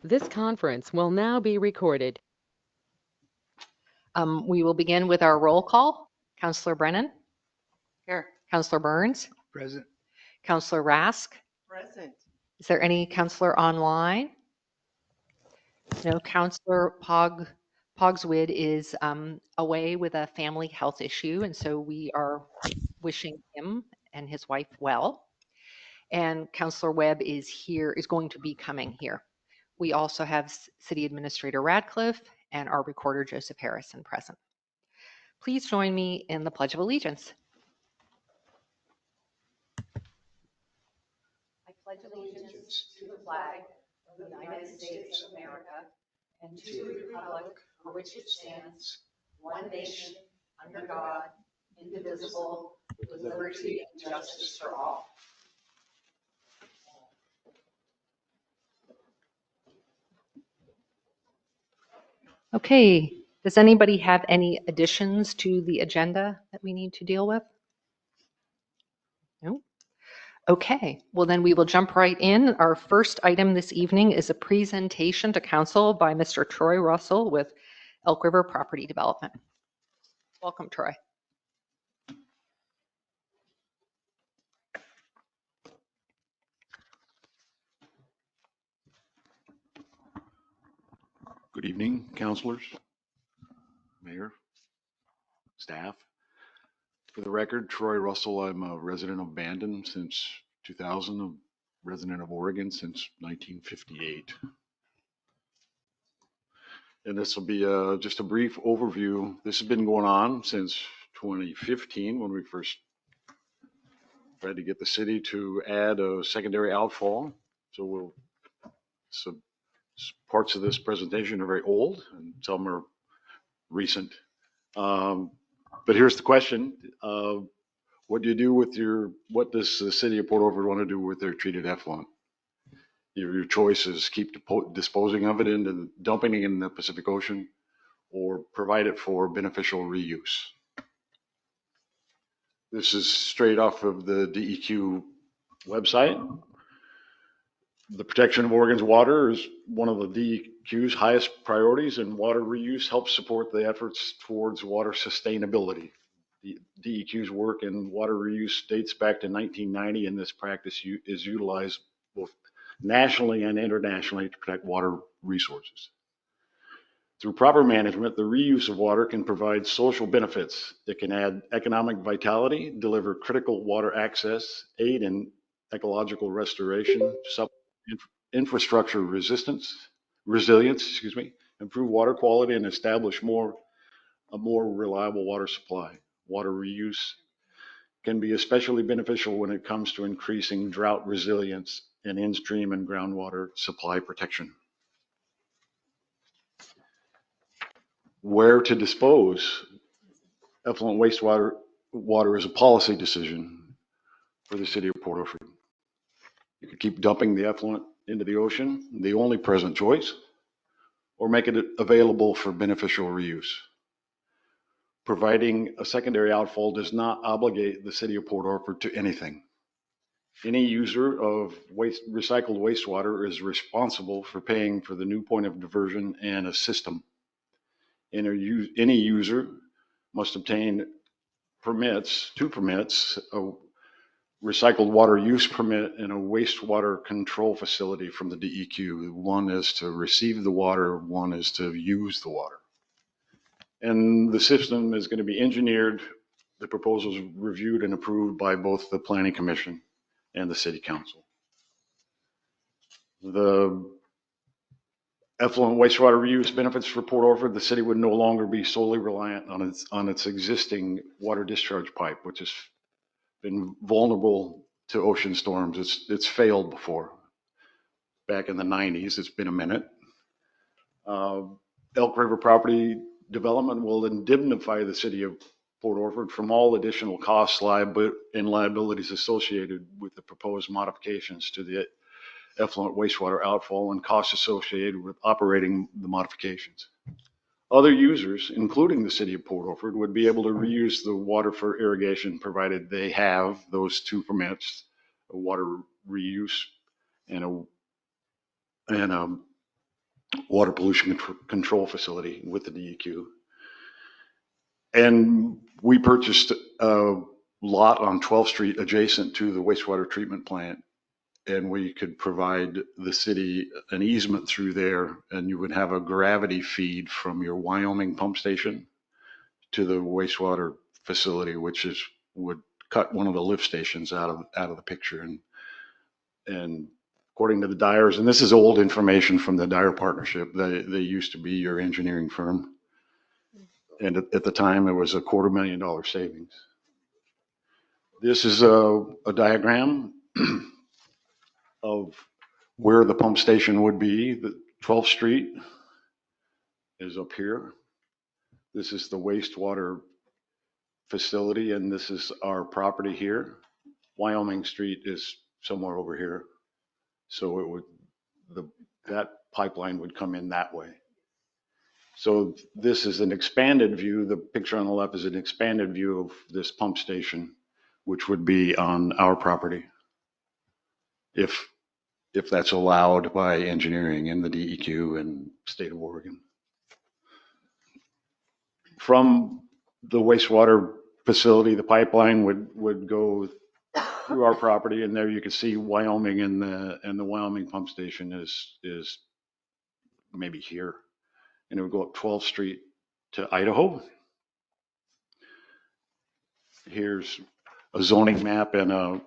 This conference will now be recorded. We will begin with our roll call. Councillor Brennan? Here. Councillor Burns? Present. Councillor Rask? Present. Is there any councillor online? No. Councillor Pogswood is away with a family health issue, and so we are wishing him and his wife well. And Councillor Webb is going to be coming here. We also have City Administrator Radcliffe and our recorder Joseph Harrison present. Please join me in the Pledge of Allegiance. I pledge allegiance to the flag of the United States of America and to the republic for which it stands, one nation, under God, indivisible, with liberty and justice for all. Okay, does anybody have any additions to the agenda that we need to deal with? No? Okay, well then we will jump right in. Our first item this evening is a presentation to council by Mr. Troy Russell with Elk River Property Development. Welcome, Troy. Good evening, councilors, mayor, staff. For the record, Troy Russell, I'm a resident of Bandon since 2000, a resident of Oregon since 1958. And this will be just a brief overview. This has been going on since 2015 when we first tried to get the city to add a secondary outfall. So parts of this presentation are very old and some are recent. But here's the question. What do you do with what does the city of Port Orford want to do with their treated effluent? Your choice is keep disposing of it and dumping it in the Pacific Ocean or provide it for beneficial reuse. This is straight off of the DEQ website. The protection of Oregon's water is one of the DEQ's highest priorities, and water reuse helps support the efforts towards water sustainability. The DEQ's work in water reuse dates back to 1990, and this practice is utilized both nationally and internationally to protect water resources. Through proper management, the reuse of water can provide social benefits. It can add economic vitality, deliver critical water access, aid in ecological restoration, infrastructure resilience, improve water quality, and establish a more reliable water supply. Water reuse can be especially beneficial when it comes to increasing drought resilience and in-stream and groundwater supply protection. Where to dispose effluent wastewater is a policy decision for the city of Port Orford. You could keep dumping the effluent into the ocean, the only present choice, or make it available for beneficial reuse. Providing a secondary outfall does not obligate the city of Port Orford to anything. Any user of recycled wastewater is responsible for paying for the new point of diversion and a system. Any user must obtain two permits, a recycled water use permit and a wastewater control facility from the DEQ. One is to receive the water, one is to use the water. And the system is going to be engineered. The proposal is reviewed and approved by both the Planning Commission and the City Council. The effluent wastewater reuse benefits for Port Orford. The city would no longer be solely reliant on its existing water discharge pipe, which has been vulnerable to ocean storms. It's failed before. Back in the 90s, it's been a minute. Elk River Property Development will indemnify the city of Port Orford from all additional costs and liabilities associated with the proposed modifications to the effluent wastewater outfall and costs associated with operating the modifications. Other users, including the city of Port Orford, would be able to reuse the water for irrigation provided they have those two permits, a water reuse and a water pollution control facility with the DEQ. And we purchased a lot on 12th Street adjacent to the wastewater treatment plant. And we could provide the city an easement through there, and you would have a gravity feed from your Wyoming pump station to the wastewater facility, which would cut one of the lift stations out of the picture. And according to the Dyers, and this is old information from the Dyer partnership, they used to be your engineering firm. And at the time, it was a $250,000 savings. This is a diagram of where the pump station would be. The 12th Street is up here. This is the wastewater facility, and this is our property here. Wyoming Street is somewhere over here. So it would, that pipeline would come in that way. So this is an expanded view. The picture on the left is an expanded view of this pump station, which would be on our property, if that's allowed by engineering and the DEQ and state of Oregon. From the wastewater facility, the pipeline would go through our property, and there you can see Wyoming, and the Wyoming pump station is maybe here, and it would go up 12th Street to Idaho. Here's a zoning map and a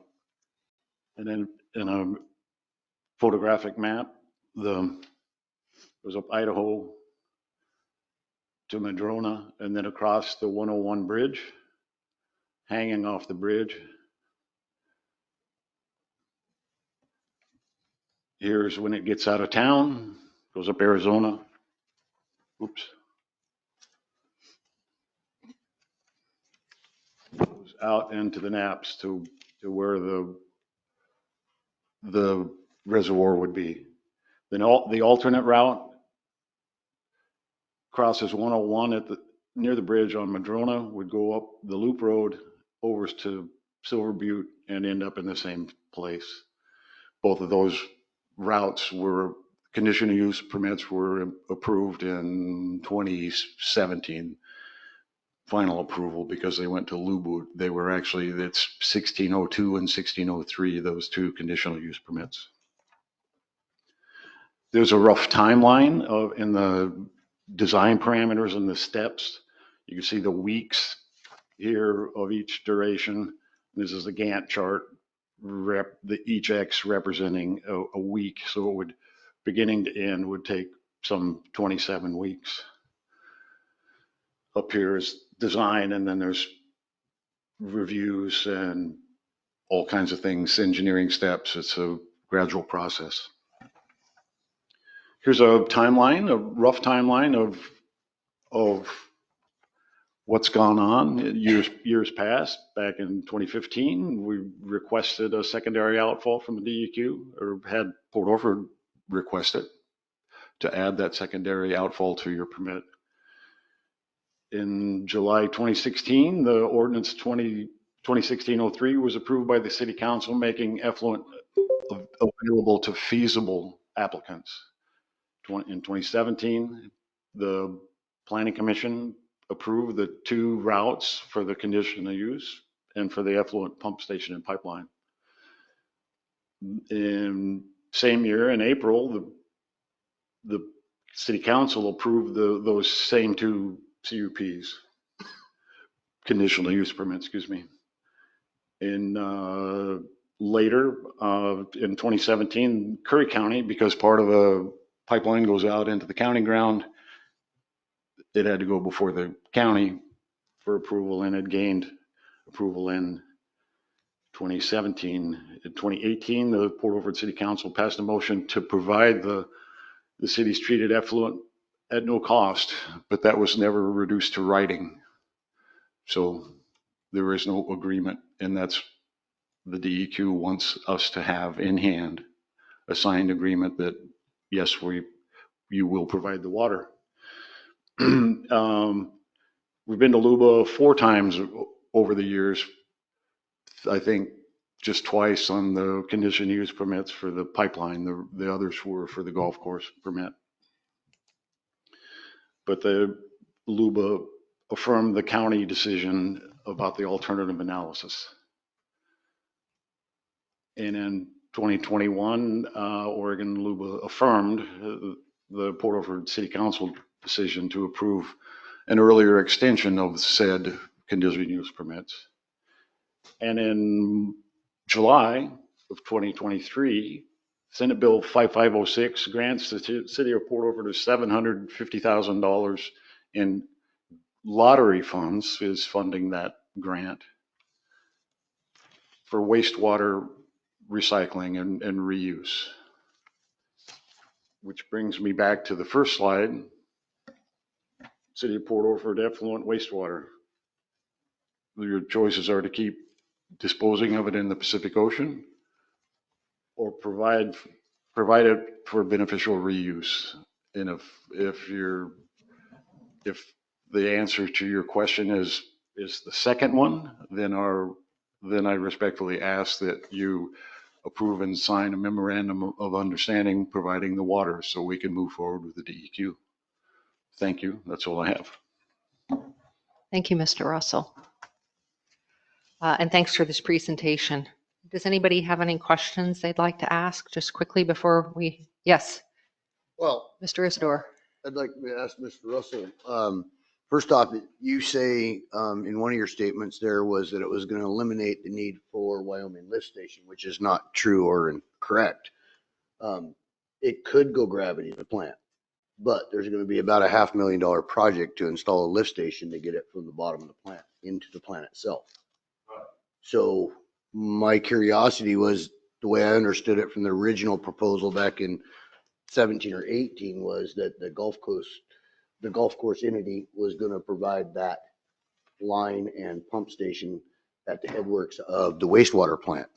photographic map. It was up Idaho to Madrona, and then across the 101 bridge, hanging off the bridge. Here's when it gets out of town, goes up Arizona. Oops. Goes out into the Naps to where the reservoir would be. Then the alternate route crosses 101 near the bridge on Madrona, would go up the loop road over to Silver Butte and end up in the same place. Both of those routes were conditional use permits were approved in 2017. Final approval because they went to LUBU. They were actually, it's 1602 and 1603, those two conditional use permits. There's a rough timeline in the design parameters and the steps. You can see the weeks here of each duration. This is the Gantt chart, each X representing a week. So it would, beginning to end, would take some 27 weeks. Up here is design, and then there's reviews and all kinds of things, engineering steps. It's a gradual process. Here's a timeline, a rough timeline of what's gone on years past. Back in 2015, we requested a secondary outfall from the DEQ, or had Port Orford request it to add that secondary outfall to your permit. In July 2016, the ordinance 2016-03 was approved by the City Council, making effluent available to feasible applicants. In 2017, the Planning Commission approved the two routes for the conditional use and for the effluent pump station and pipeline. In same year, in April, the City Council approved those same two CUPs, conditional use permits, excuse me. In later, in 2017, Curry County, because part of a pipeline goes out into the county ground, it had to go before the county for approval, and it gained approval in 2017. In 2018, the Port Orford City Council passed a motion to provide the city's treated effluent at no cost, but that was never reduced to writing. So there is no agreement, and that's the DEQ wants us to have in hand a signed agreement that yes, you will provide the water. We've been to LUBA 4 times over the years. I think just twice on the conditional use permits for the pipeline. The others were for the golf course permit. but the LUBA affirmed the county decision about the alternative analysis. And in 2021, Oregon LUBA affirmed the Port Orford City Council decision to approve an earlier extension of said conditional use permits. And in July of 2023, Senate Bill 5506 grants the city of Port Orford $750,000 in lottery funds, is funding that grant for wastewater recycling and reuse. Which brings me back to the first slide. City of Port Orford effluent wastewater. Your choices are to keep disposing of it in the Pacific Ocean or provide it for beneficial reuse. And if the answer to your question is the second one, then I respectfully ask that you approve and sign a memorandum of understanding providing the water so we can move forward with the DEQ. Thank you. That's all I have. Thank you, Mr. Russell. And thanks for this presentation. Does anybody have any questions they'd like to ask just quickly before we, yes, Well, Mr. Isidore. I'd like to ask Mr. Russell. First off, you say in one of your statements there was that it was going to eliminate the need for Wyoming lift station, which is not true or incorrect. It could go gravity to the plant, but there's going to be about a $500,000 project to install a lift station to get it from the bottom of the plant into the plant itself. So my curiosity was, the way I understood it from the original proposal back in 17 or 18 was that the golf course entity was going to provide that line and pump station at the headworks of the wastewater plant.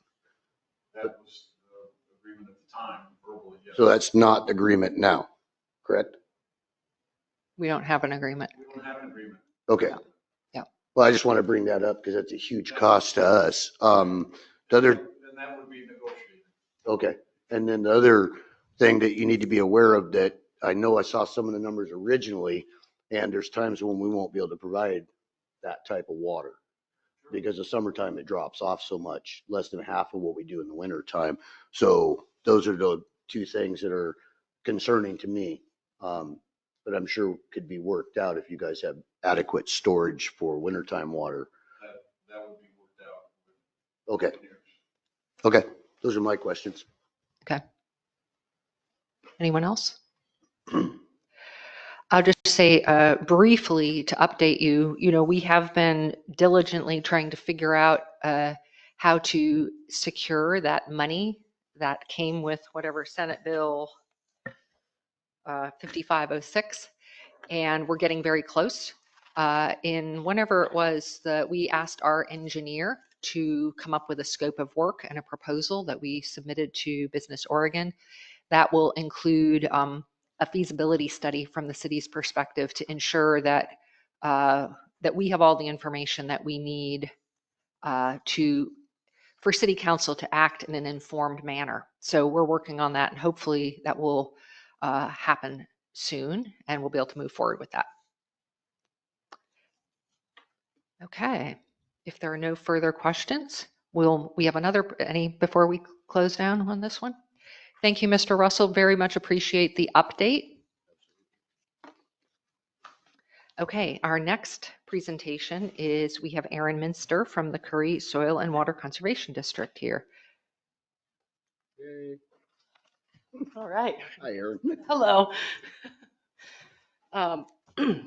That was the agreement at the time, verbally, yes. So that's not the agreement now, correct? We don't have an agreement. We don't have an agreement. Okay. Yeah. Well, I just want to bring that up because that's a huge cost to us. The other, Then that would be negotiated. okay. And then the other thing that you need to be aware of, that I know I saw some of the numbers originally, and there's times when we won't be able to provide that type of water because the summertime it drops off so much, less than half of what we do in the winter time. So those are the two things that are concerning to me. But I'm sure could be worked out if you guys have adequate storage for wintertime water. That would be worked out. Okay. Okay. Those are my questions. Okay. Anyone else? I'll just say briefly to update you, we have been diligently trying to figure out how to secure that money that came with whatever Senate Bill 5506, and we're getting very close. In whenever it was that we asked our engineer to come up with a scope of work and a proposal that we submitted to Business Oregon. That will include a feasibility study from the city's perspective to ensure that that we have all the information that we need for City Council to act in an informed manner. So we're working on that, and hopefully that will happen soon, and we'll be able to move forward with that. Okay, if there are no further questions, we have any before we close down on this one? Thank you, Mr. Russell. Very much appreciate the update. Okay, our next presentation is we have Aaron Minster from the Curry Soil and Water Conservation District here. Yay. All right. Hi, Aaron. Hello.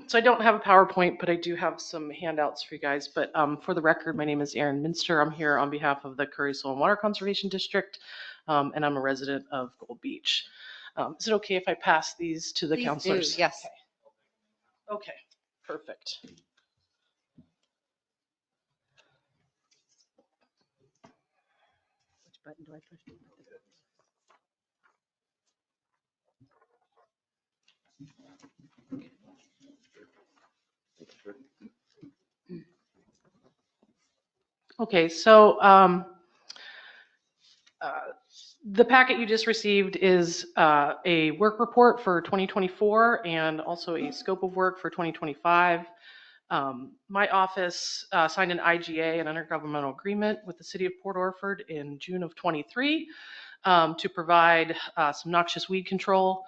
So I don't have a PowerPoint, but I do have some handouts for you guys. But for the record, my name is Aaron Minster. I'm here on behalf of the Curry Soil and Water Conservation District, and I'm a resident of Gold Beach. Is it okay if I pass these to the Please counselors? do, yes. Okay, perfect. Which button do I push? Okay, so The packet you just received is a work report for 2024 and also a scope of work for 2025. My office signed an IGA, an intergovernmental agreement, with the city of Port Orford in June of 23 to provide some noxious weed control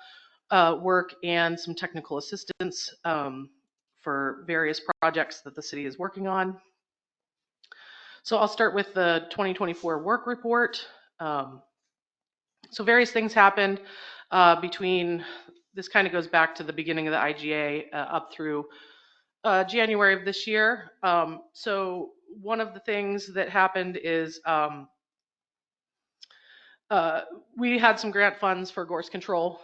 work and some technical assistance for various projects that the city is working on. So I'll start with the 2024 work report. So various things happened between, this kind of goes back to the beginning of the IGA up through January of this year. So one of the things that happened is we had some grant funds for gorse control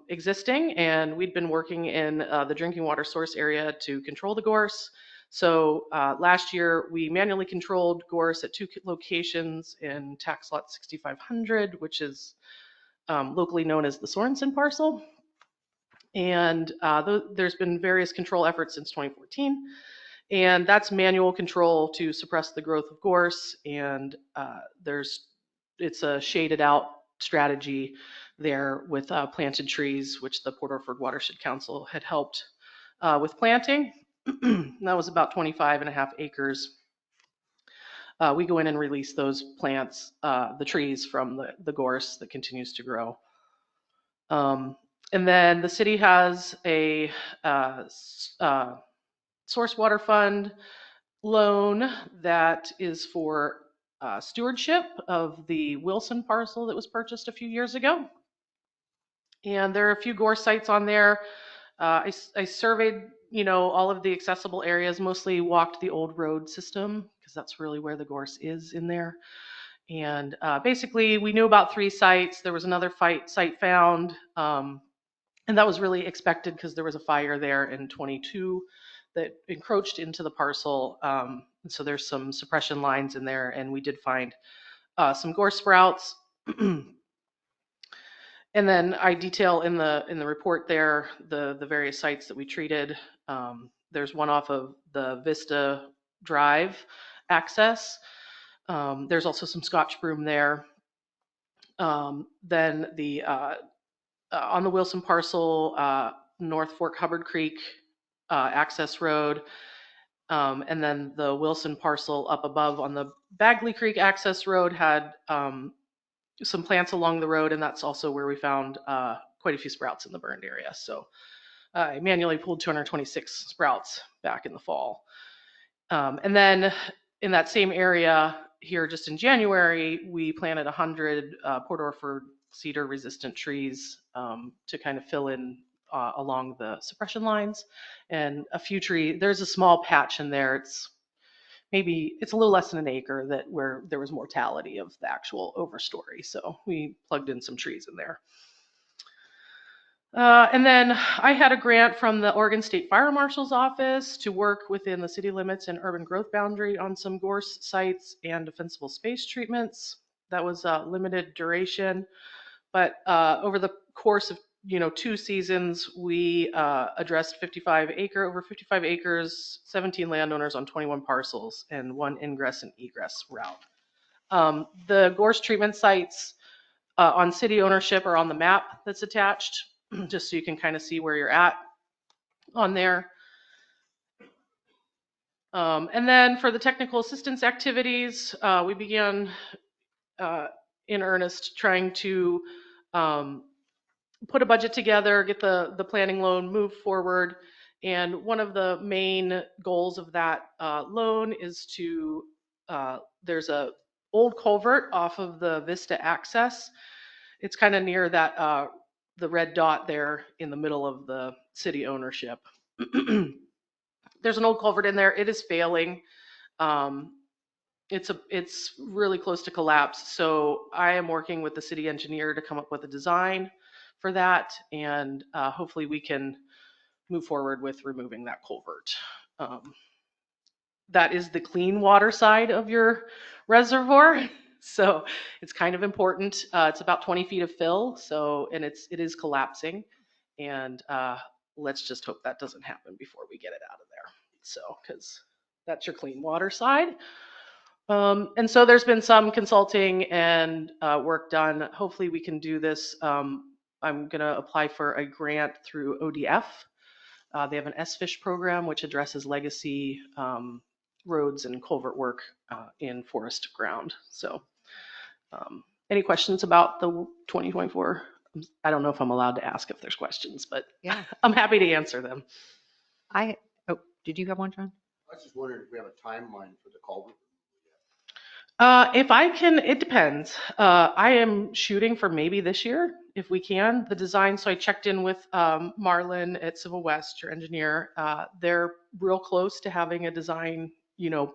existing, and we'd been working in the drinking water source area to control the gorse. So last year we manually controlled gorse at 2 locations in tax lot 6500, which is locally known as the Sorensen parcel. And there's been various control efforts since 2014. And that's manual control to suppress the growth of gorse. And it's a shaded out strategy there with planted trees, which the Port Orford Watershed Council had helped with planting. That was about 25.5 acres. We go in and release those plants, the trees from the gorse that continues to grow. And then the city has a source water fund loan that is for stewardship of the Wilson parcel that was purchased a few years ago. And there are a few gorse sites on there. I surveyed, all of the accessible areas, mostly walked the old road system because that's really where the gorse is in there. And basically we knew about 3 sites. There was another site found. And that was really expected because there was a fire there in 22 that encroached into the parcel. And so there's some suppression lines in there, and we did find some gorse sprouts. And then I detail in the report there the various sites that we treated. There's one off of the Vista Drive access. There's also some Scotch broom there. Then on the Wilson parcel, North Fork Hubbard Creek access road, and then the Wilson parcel up above on the Bagley Creek access road had some plants along the road, and that's also where we found quite a few sprouts in the burned area. So I manually pulled 226 sprouts back in the fall. And then in that same area here, just in January, we planted 100 Port Orford cedar resistant trees to kind of fill in along the suppression lines, and a few trees. There's a small patch in there. It's a little less than an acre where there was mortality of the actual overstory. So we plugged in some trees in there. And then I had a grant from the Oregon State Fire Marshal's office to work within the city limits and urban growth boundary on some gorse sites and defensible space treatments. That was a limited duration, but over the course of 2 seasons, we addressed over 55 acres, 17 landowners on 21 parcels, and 1 ingress and egress route. The gorse treatment sites on city ownership are on the map that's attached, just so you can kind of see where you're at on there. And then for the technical assistance activities, we began in earnest trying to put a budget together, get the planning loan moved forward. And one of the main goals of that loan is to, there's a old culvert off of the Vista access. It's kind of near that, the red dot there in the middle of the city ownership. There's an old culvert in there. It is failing. It's really close to collapse. So I am working with the city engineer to come up with a design for that, and hopefully we can move forward with removing that culvert. That is the clean water side of your reservoir, so it's kind of important. It's about 20 feet of fill, and it is collapsing, and let's just hope that doesn't happen before we get it out of there. So, because that's your clean water side. And so there's been some consulting and work done. Hopefully we can do this. I'm going to apply for a grant through ODF. They have an SFISH program, which addresses legacy roads and culvert work in forest ground. So any questions about the 2024? I don't know if I'm allowed to ask if there's questions, but Yeah. I'm happy to answer them. Oh, did you have one, John? I was just wondering if we have a timeline for the culvert. If I can, it depends. I am shooting for maybe this year, if we can, the design. So I checked in with Marlon at Civil West, your engineer. They're real close to having a design,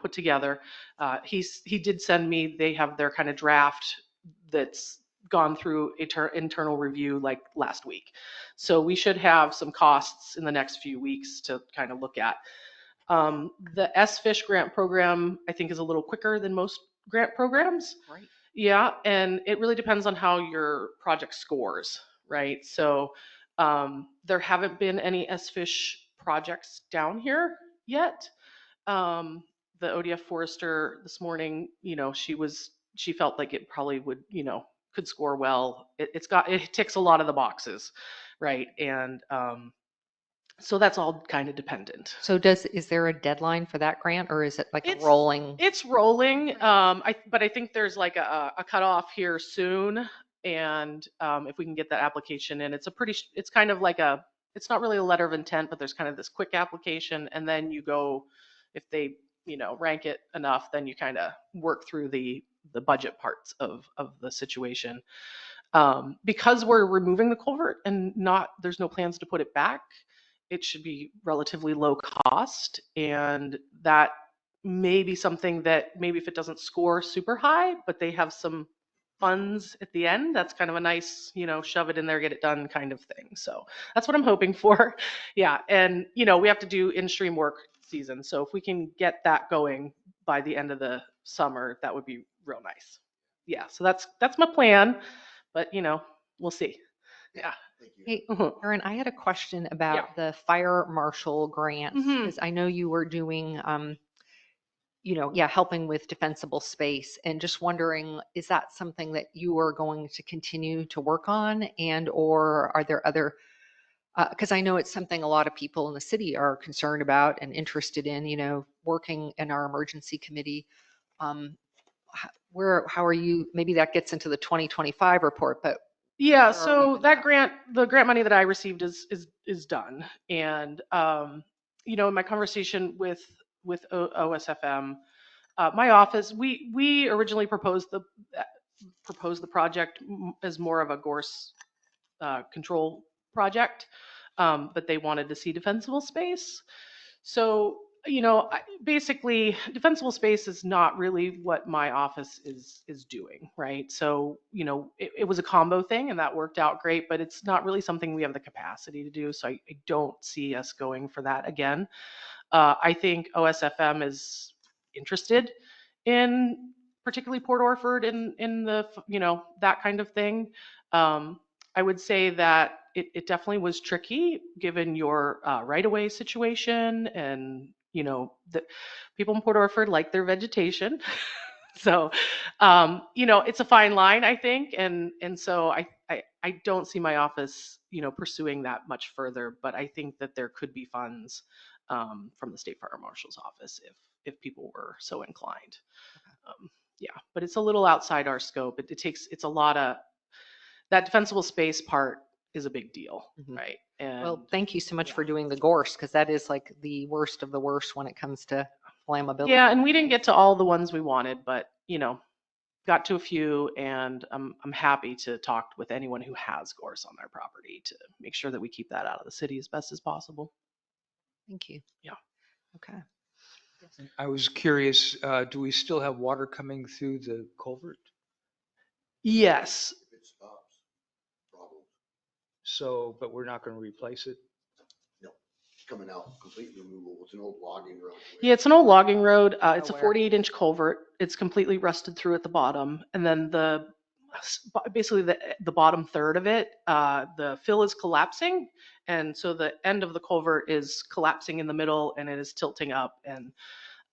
put together. He did send me, they have their kind of draft that's gone through internal review like last week. So we should have some costs in the next few weeks to kind of look at. The SFISH grant program, I think, is a little quicker than most grant programs. Right. Yeah, and it really depends on how your project scores, right? So there haven't been any SFISH projects down here yet. The ODF Forester this morning, she felt like it probably would, could score well. It ticks a lot of the boxes, right? And so that's all kind of dependent. So is there a deadline for that grant, or is it like a rolling? It's rolling. But I think there's like a cutoff here soon. And if we can get that application in, it's kind of like it's not really a letter of intent, but there's kind of this quick application. And then you go, if they, rank it enough, then you kind of work through the budget parts of the situation. Because we're removing the culvert and there's no plans to put it back, it should be relatively low cost, and that may be something that maybe if it doesn't score super high, but they have some funds at the end, that's kind of a nice, shove it in there, get it done kind of thing. So that's what I'm hoping for. Yeah. And, we have to do in-stream work season. So if we can get that going by the end of the summer, that would be real nice. Yeah. So that's my plan, but, we'll see. Yeah. Hey, Mhm. Erin, I had a question about Yeah. the fire marshal grants, Mhm. because I know you were doing, helping with defensible space, and just wondering, is that something that you are going to continue to work on, or are there other, because I know it's something a lot of people in the city are concerned about and interested in, working in our emergency committee. How are you, maybe that gets into the 2025 report, but Yeah, where are we so with that grant, the grant money that I received is done. And in my conversation with OSFM, my office, we originally proposed the project as more of a gorse control project, but they wanted to see defensible space. So basically, defensible space is not really what my office is doing, right? So it was a combo thing, and that worked out great, but it's not really something we have the capacity to do. So I don't see us going for that again. I think OSFM is interested in particularly Port Orford in the that kind of thing. I would say that it definitely was tricky given your right-of-way situation, and the people in Port Orford like their vegetation. So it's a fine line, I think, and so I don't see my office pursuing that much further, but I think that there could be funds from the State Fire Marshal's office if people were so inclined. Yeah, but it's a little outside our scope. It's a lot of that defensible space part is a big deal, Mhm. right? And well, thank you so much for doing the gorse, because that is like the worst of the worst when it comes to flammability. yeah, and we didn't get to all the ones we wanted, but got to a few, and I'm happy to talk with anyone who has gorse on their property to make sure that we keep that out of the city as best as possible. Thank you. Yeah. Okay. I was curious, do we still have water coming through the culvert? Yes. If it stops, problem. So, but we're not going to replace it? No, it's coming out, complete removal. It's an old logging road. Yeah, it's an old logging road. It's a where? 48-inch culvert. It's completely rusted through at the bottom, and then basically the bottom third of it, the fill is collapsing, and so the end of the culvert is collapsing in the middle, and it is tilting up, and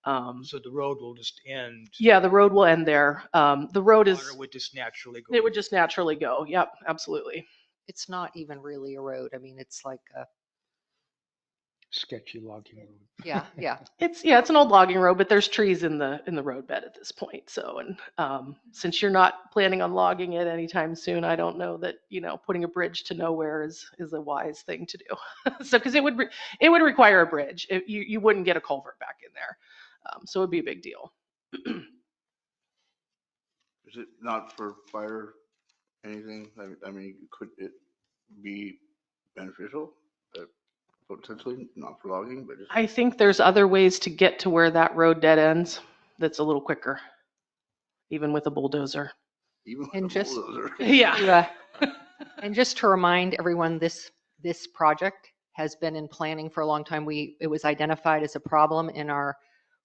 So the road will just end. Yeah, the road will end there. The road Water is, would just naturally go. it would just naturally go. Yep, absolutely. It's not even really a road. I mean, it's like a, Sketchy logging road. yeah. It's an old logging road, but there's trees in the roadbed at this point. So, and since you're not planning on logging it anytime soon, I don't know that, putting a bridge to nowhere is a wise thing to do. So, because it would require a bridge. You wouldn't get a culvert back in there. So it'd be a big deal. Is it not for fire, anything? I mean, could it be beneficial? Potentially, not for logging, but just. I think there's other ways to get to where that road dead ends that's a little quicker, even with a bulldozer. Even with And a just- bulldozer. Yeah. And just to remind everyone, this project has been in planning for a long time. It was identified as a problem in our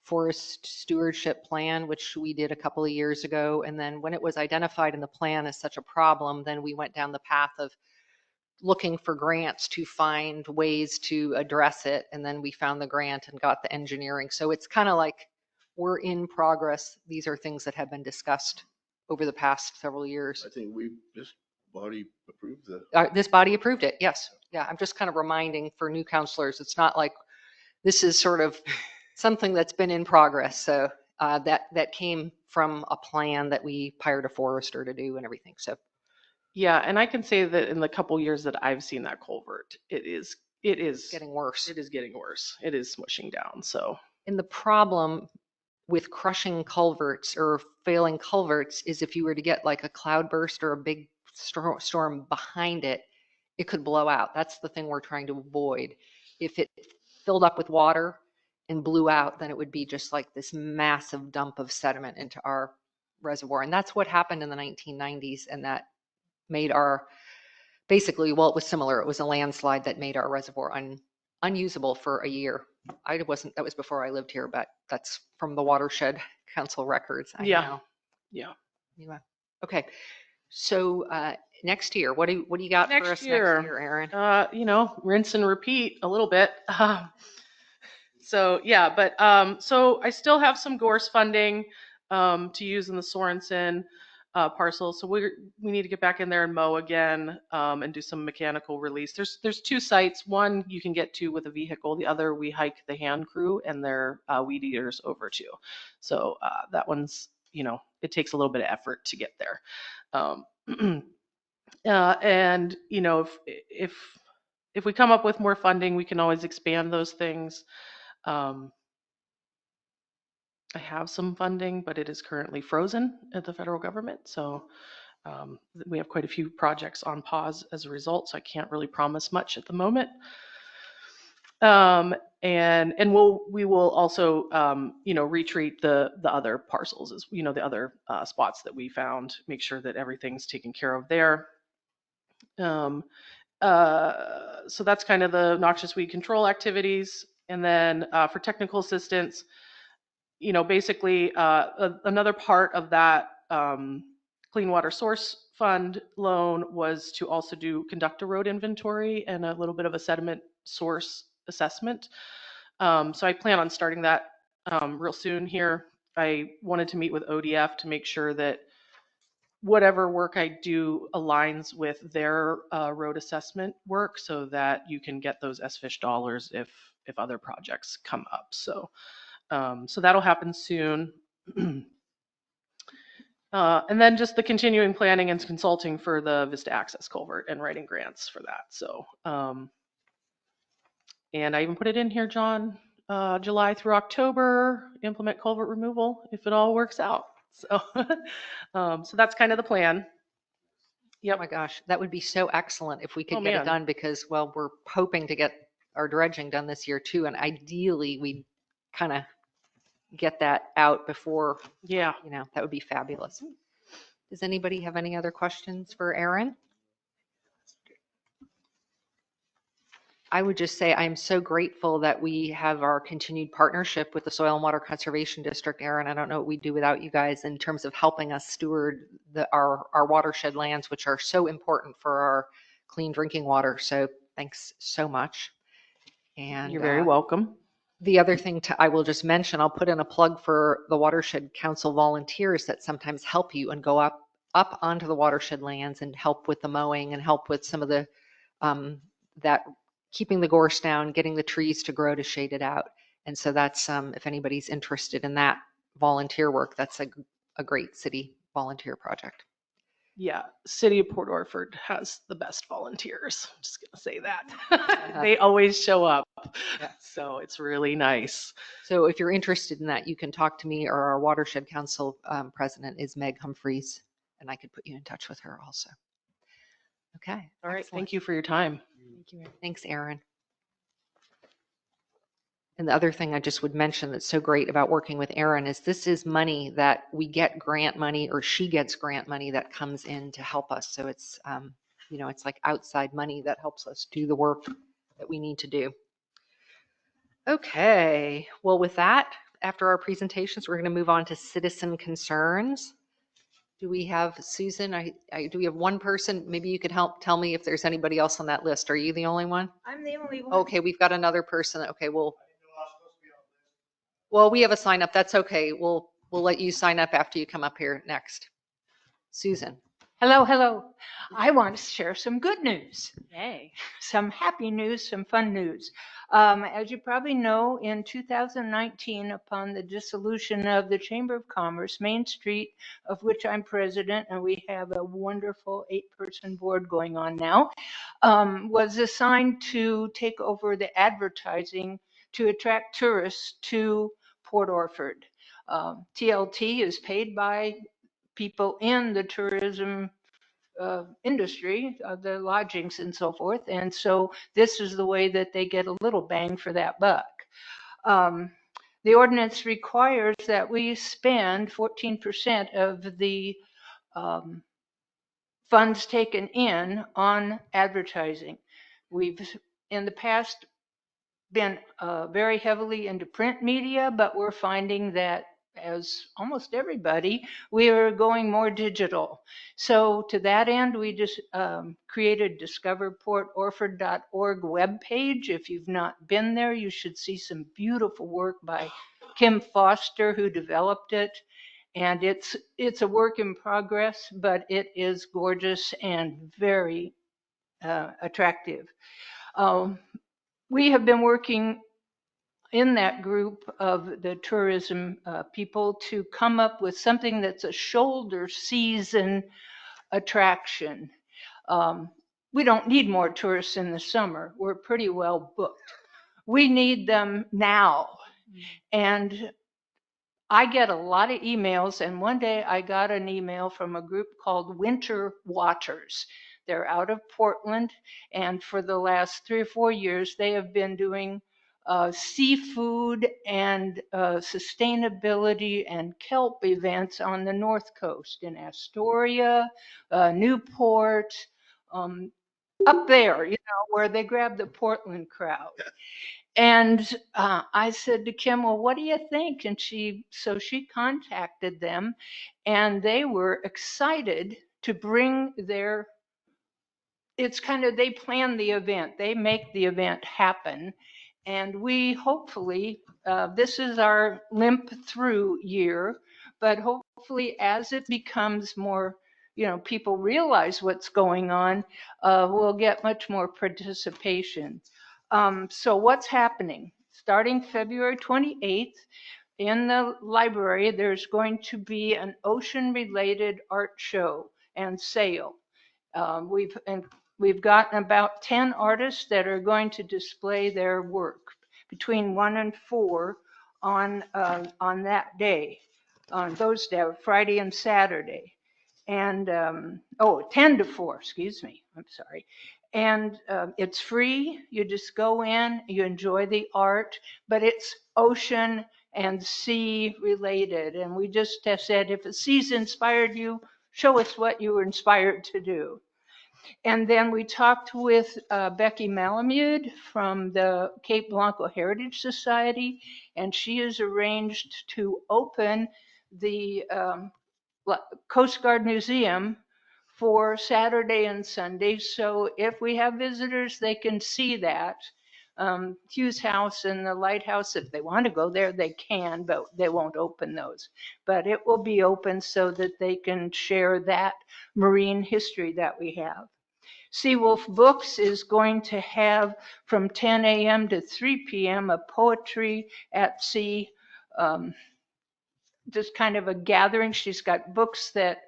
forest stewardship plan, which we did a couple of years ago. And then when it was identified in the plan as such a problem, then we went down the path of looking for grants to find ways to address it. And then we found the grant and got the engineering. So it's kind of like we're in progress. These are things that have been discussed over the past several years. I think this body approved the. This body approved it, yes. Yeah, I'm just kind of reminding for new counselors, it's not like this is sort of something that's been in progress. So that came from a plan that we hired a forester to do and everything. So Yeah, and I can say that in the couple years that I've seen that culvert, it is getting worse. It is getting worse. It is smushing down. So And the problem with crushing culverts or failing culverts is if you were to get like a cloudburst or a big storm behind it, it could blow out. That's the thing we're trying to avoid. If it filled up with water and blew out, then it would be just like this massive dump of sediment into our reservoir. And that's what happened in the 1990s. And that made basically, well, it was similar. It was a landslide that made our reservoir unusable for a year. That was before I lived here, but that's from the Watershed Council records. I Yeah. know. yeah. Yeah. Okay. So next year, what do you got for Next us year. next year, Aaron? Rinse and repeat a little bit. So yeah, but so I still have some GORS funding to use in the Sorensen parcel. So we need to get back in there and mow again and do some mechanical release. There's two sites. One you can get to with a vehicle. The other we hike the hand crew and their weed eaters over to. So that one's, it takes a little bit of effort to get there. And if we come up with more funding, we can always expand those things. I have some funding, but it is currently frozen at the federal government. So we have quite a few projects on pause as a result. So I can't really promise much at the moment. And we will also retreat the other parcels, as the other spots that we found, make sure that everything's taken care of there. So that's kind of the noxious weed control activities. And then for technical assistance, basically another part of that Clean Water Source Fund loan was to also conduct a road inventory and a little bit of a sediment source assessment. So I plan on starting that real soon here. I wanted to meet with ODF to make sure that whatever work I do aligns with their road assessment work so that you can get those SFISH dollars if other projects come up. So that'll happen soon. And then just the continuing planning and consulting for the Vista Access Culvert and writing grants for that. So, and I even put it in here, John, July through October, implement culvert removal if it all works out. So, so that's kind of the plan. Oh my gosh, that would be so excellent if we could Oh, get man. it done because, well, we're hoping to get our dredging done this year too. And ideally, we kind of get that out before, Yeah. that would be fabulous. Does anybody have any other questions for Aaron? I would just say I'm so grateful that we have our continued partnership with the Soil and Water Conservation District. Aaron, I don't know what we'd do without you guys in terms of helping us steward our watershed lands, which are so important for our clean drinking water. So thanks so much. And You're very welcome. The other thing I will just mention, I'll put in a plug for the Watershed Council volunteers that sometimes help you and go up onto the watershed lands and help with the mowing and help with some of the that keeping the gorse down, getting the trees to grow to shade it out. And so that's if anybody's interested in that volunteer work, that's a great city volunteer project. Yeah, City of Port Orford has the best volunteers. I'm just gonna say that. They always show up. Yeah. So it's really nice. So if you're interested in that, you can talk to me, or our Watershed Council president is Meg Humphreys, and I could put you in touch with her also. Okay. All right, excellent. thank you for your time. Thank you. Thanks, Erin. And the other thing I just would mention that's so great about working with Erin is this is money that we get grant money, or she gets grant money that comes in to help us. So it's, it's like outside money that helps us do the work that we need to do. Okay, well, with that, after our presentations, we're going to move on to citizen concerns. Do we have Susan? Do we have one person? Maybe you could help tell me if there's anybody else on that list. Are you the only one? I'm the only one. Okay, we've got another person. Okay, well, we have a sign up. That's okay. We'll let you sign up after you come up here next. Susan. Hello, hello. I want to share some good news. Yay. Some happy news, some fun news. As you probably know, in 2019, upon the dissolution of the Chamber of Commerce, Main Street, of which I'm president, and we have a wonderful 8-person board going on now, was assigned to take over the advertising to attract tourists to Port Orford. TLT is paid by people in the tourism industry, the lodgings and so forth. And so this is the way that they get a little bang for that buck. The ordinance requires that we spend 14% of the funds taken in on advertising. We've in the past been very heavily into print media, but we're finding that, as almost everybody, we are going more digital. So to that end, we just created discoverportorford.org webpage. If you've not been there, you should see some beautiful work by Kim Foster, who developed it. And it's a work in progress, but it is gorgeous and very attractive. We have been working in that group of the tourism people to come up with something that's a shoulder season attraction. We don't need more tourists in the summer. We're pretty well booked. We need them now. And I get a lot of emails, and one day I got an email from a group called Winter Waters. They're out of Portland, and for the last 3 or 4 years, they have been doing seafood and sustainability and kelp events on the North Coast in Astoria, Newport, up there, where they grab the Portland crowd. And I said to Kim, well, what do you think? And she contacted them, and they were excited to bring they plan the event, they make the event happen. And we hopefully, this is our limp through year, but hopefully as it becomes more, people realize what's going on, we'll get much more participation. So what's happening? Starting February 28th, in the library, there's going to be an ocean-related art show and sale. We've gotten about 10 artists that are going to display their work between 1 and 4 on that day, on those days, Friday and Saturday. And 10 to 4, excuse me, I'm sorry. And it's free. You just go in, you enjoy the art, but it's ocean and sea related. And we just have said, if a sea's inspired you, show us what you were inspired to do. And then we talked with Becky Malamud from the Cape Blanco Heritage Society, and she has arranged to open the Coast Guard Museum for Saturday and Sunday. So if we have visitors, they can see that. Hughes House and the Lighthouse. If they want to go there, they can, but they won't open those. But it will be open so that they can share that marine history that we have. Seawolf Books is going to have from 10 a.m. to 3 p.m. a poetry at sea, just kind of a gathering. She's got books that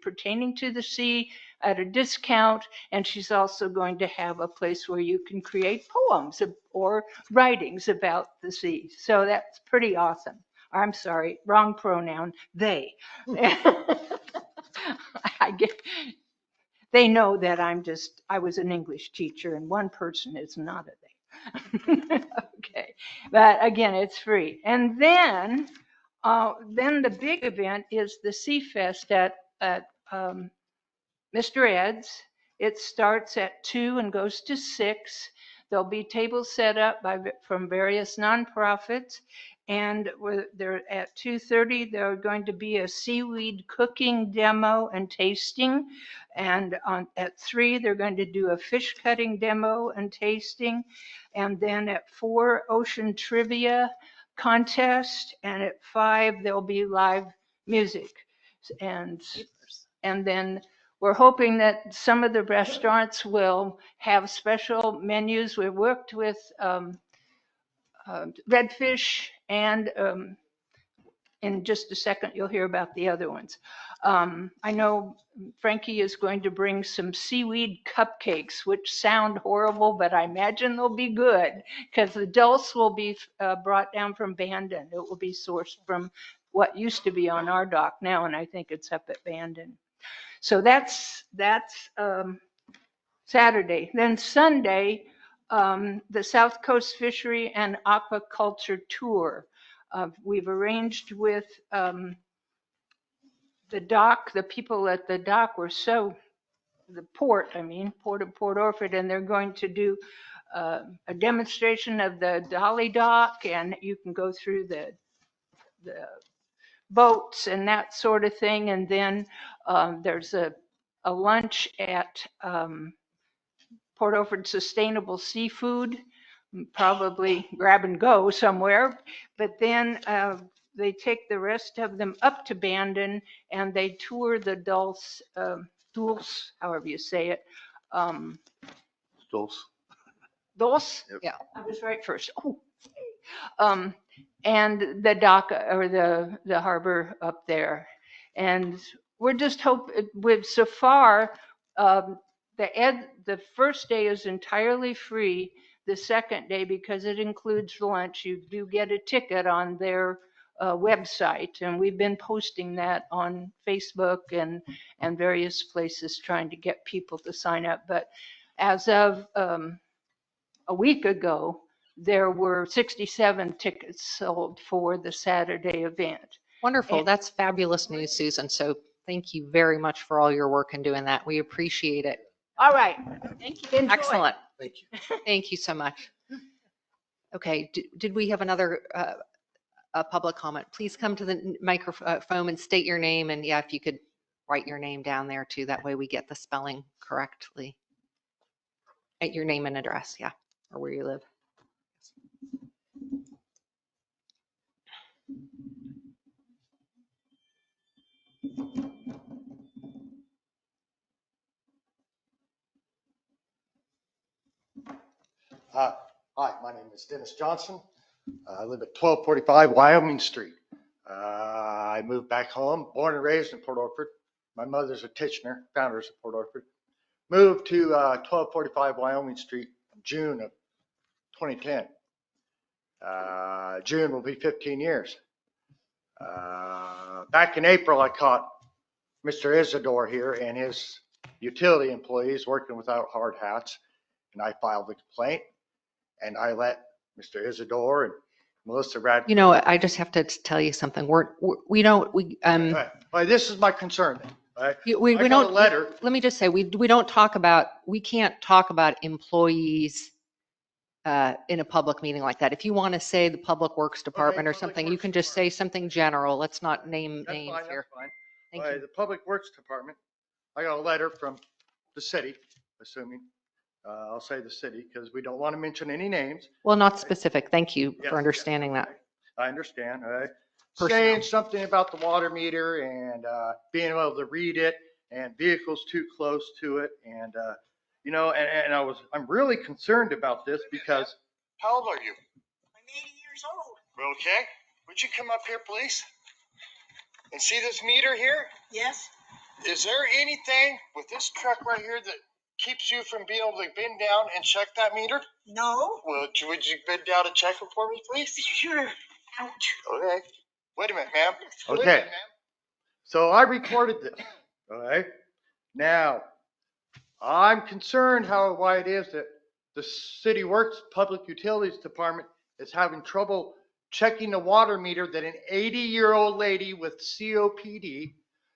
pertaining to the sea at a discount, and she's also going to have a place where you can create poems or writings about the sea. So that's pretty awesome. I'm sorry, wrong pronoun, they. They know that I was an English teacher and one person is not a they. Okay, but again, it's free. And then the big event is the Sea Fest at Mr. Ed's. It starts at 2 and goes to 6. There'll be tables set up from various nonprofits. And they're at 2:30, there are going to be a seaweed cooking demo and tasting. And at 3, they're going to do a fish cutting demo and tasting. And then at 4, ocean trivia contest. And at 5, there'll be live music. And then we're hoping that some of the restaurants will have special menus. We've worked with Redfish, and in just a second you'll hear about the other ones. I know Frankie is going to bring some seaweed cupcakes, which sound horrible, but I imagine they'll be good because the dulse will be brought down from Bandon. It will be sourced from what used to be on our dock now, and I think it's up at Bandon. So that's Saturday. Then Sunday, the South Coast Fishery and Aquaculture Tour. We've arranged with the dock. The people at the dock were the port of Port Orford, and they're going to do a demonstration of the dolly dock, and you can go through the boats and that sort of thing. And then there's a lunch at Port Orford Sustainable Seafood, probably grab and go somewhere. But then they take the rest of them up to Bandon and they tour the Dulce, however you say it. Dulce. Dulce? Yep. Yeah. I was right first. And the dock or the harbor up there. And we're just hoping so far, the first day is entirely free. The second day, because it includes lunch, you do get a ticket on their website. And we've been posting that on Facebook and various places trying to get people to sign up. But as of a week ago, there were 67 tickets sold for the Saturday event. Wonderful. That's fabulous news, Susan. So thank you very much for all your work in doing that. We appreciate it. All right. Thank you. Enjoy. Excellent. Thank you. Thank you so much. Okay. Did we have another public comment? Please come to the microphone and state your name. And yeah, if you could write your name down there too. That way we get the spelling correctly. At your name and address. Yeah. Or where you live. Hi, my name is Dennis Johnson. I live at 1245 Wyoming Street. I moved back home, born and raised in Port Orford. My mother's a Tichenor, founders of Port Orford. Moved to 1245 Wyoming Street in June of 2010. June will be 15 years. Back in April, I caught Mr. Isidore here and his utility employees working without hard hats, and I filed a complaint. And I let Mr. Isidore and Melissa Rad. You know, I just have to tell you something. We don't. Right. Well, this is my concern then. Right? We I got don't. a letter. Let me just say, we don't talk about. We can't talk about employees in a public meeting like that. If you want to say the Public Works Department or Public something, you Works can just say Department. something general. Let's not name That's names fine, here. that's fine. Thank By you. the Public Works Department, I got a letter from the city, assuming I'll say the city because we don't want to mention any names. Well, not specific. Thank you Yes, for understanding yes, that. okay. I understand, all right. Personnel. Saying something about the water meter and being able to read it and vehicles too close to it. And, I'm really concerned about this because. How old are you? I'm 80 years old. Okay. Would you come up here, please? And see this meter here? Yes? Is there anything with this truck right here that keeps you from being able to bend down and check that meter? No? Well, would you bend down and check it for me, please? Sure. Ouch. Okay. Wait a minute, ma'am. Okay. So I recorded this. All right. Now, I'm concerned why it is that the City Works Public Utilities Department is having trouble checking the water meter that an 80-year-old lady with COPD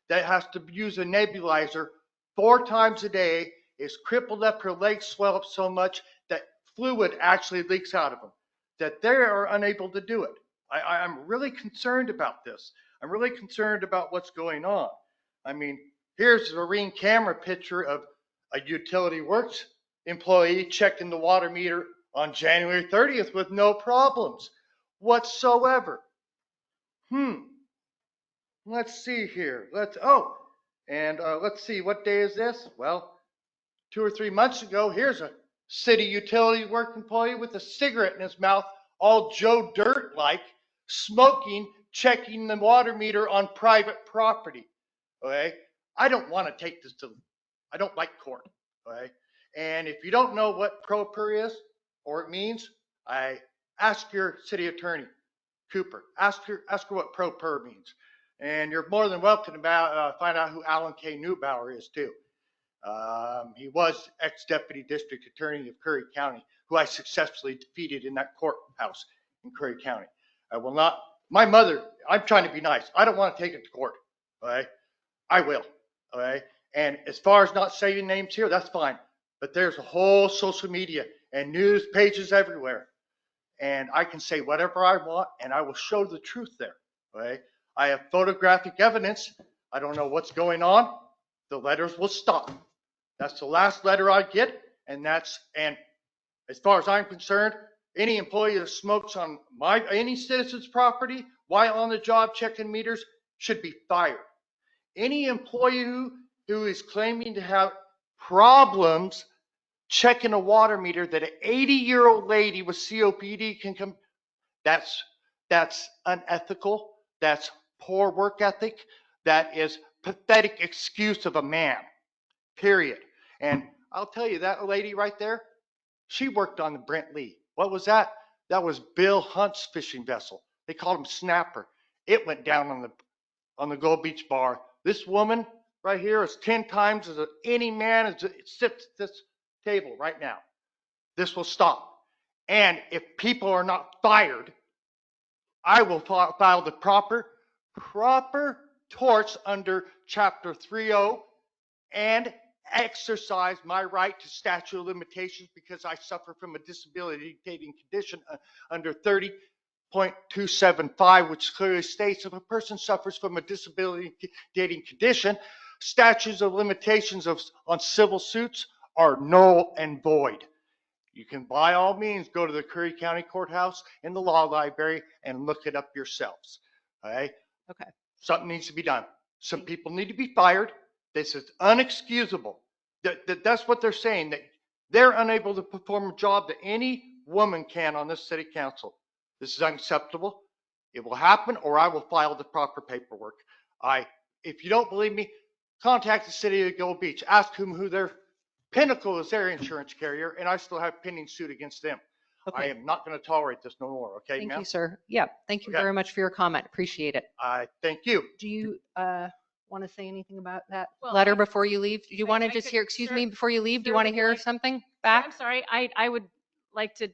that has to use a nebulizer 4 times a day is crippled up, her legs swell up so much that fluid actually leaks out of them, that they are unable to do it. I'm really concerned about this. I'm really concerned about what's going on. I mean, here's a ring camera picture of a Utility Works employee checking the water meter on January 30th with no problems whatsoever. Let's see here. Let's see, what day is this? Well, 2 or 3 months ago, here's a city utility work employee with a cigarette in his mouth, all Joe Dirt-like, smoking, checking the water meter on private property. Okay? I don't want to take this I don't like court. Okay? And if you don't know what pro per is or it means, I ask your city attorney, Cooper. Ask her what pro per means. And you're more than welcome to find out who Alan K. Neubauer is too. He was ex-deputy district attorney of Curry County, who I successfully defeated in that courthouse in Curry County. I will not, my mother, I'm trying to be nice. I don't want to take it to court. Okay? I will. Okay? And as far as not saying names here, that's fine. But there's a whole social media and news pages everywhere. And I can say whatever I want and I will show the truth there. Okay? I have photographic evidence. I don't know what's going on. The letters will stop. That's the last letter I get. And as far as I'm concerned, any employee that smokes on any citizen's property while on the job checking meters should be fired. Any employee who is claiming to have problems checking a water meter that an 80-year-old lady with COPD can come, that's unethical. That's poor work ethic. That is pathetic excuse of a man, period. And I'll tell you, that lady right there, she worked on the Brent Lee. What was that? That was Bill Hunt's fishing vessel. They called him Snapper. It went down on the Gold Beach bar. This woman right here is 10 times as any man as sits at this table right now. This will stop. And if people are not fired, I will file the proper torts under Chapter 30 and exercise my right to statute of limitations because I suffer from a disability-dating condition under 30.275, which clearly states if a person suffers from a disability-dating condition, statutes of limitations on civil suits are null and void. You can by all means go to the Curry County Courthouse in the law library and look it up yourselves. Okay? Okay. Something needs to be done. Some people need to be fired. This is unexcusable. That's what they're saying, that they're unable to perform a job that any woman can on this city council. This is unacceptable. It will happen or I will file the proper paperwork. If you don't believe me, contact the city of Gold Beach. Ask who their Pinnacle is their insurance carrier, and I still have pending suit against them. Okay. I am not going to tolerate this no more. Okay, Thank ma'am? you, sir. Yeah, thank you Okay. very much for your comment. Appreciate it. I thank you. Do you want to say anything about that Well, letter before you leave? Do you want to I just could hear, excuse serve- me, before you leave, do you serve want to it hear like- something I'm back? sorry. I would like to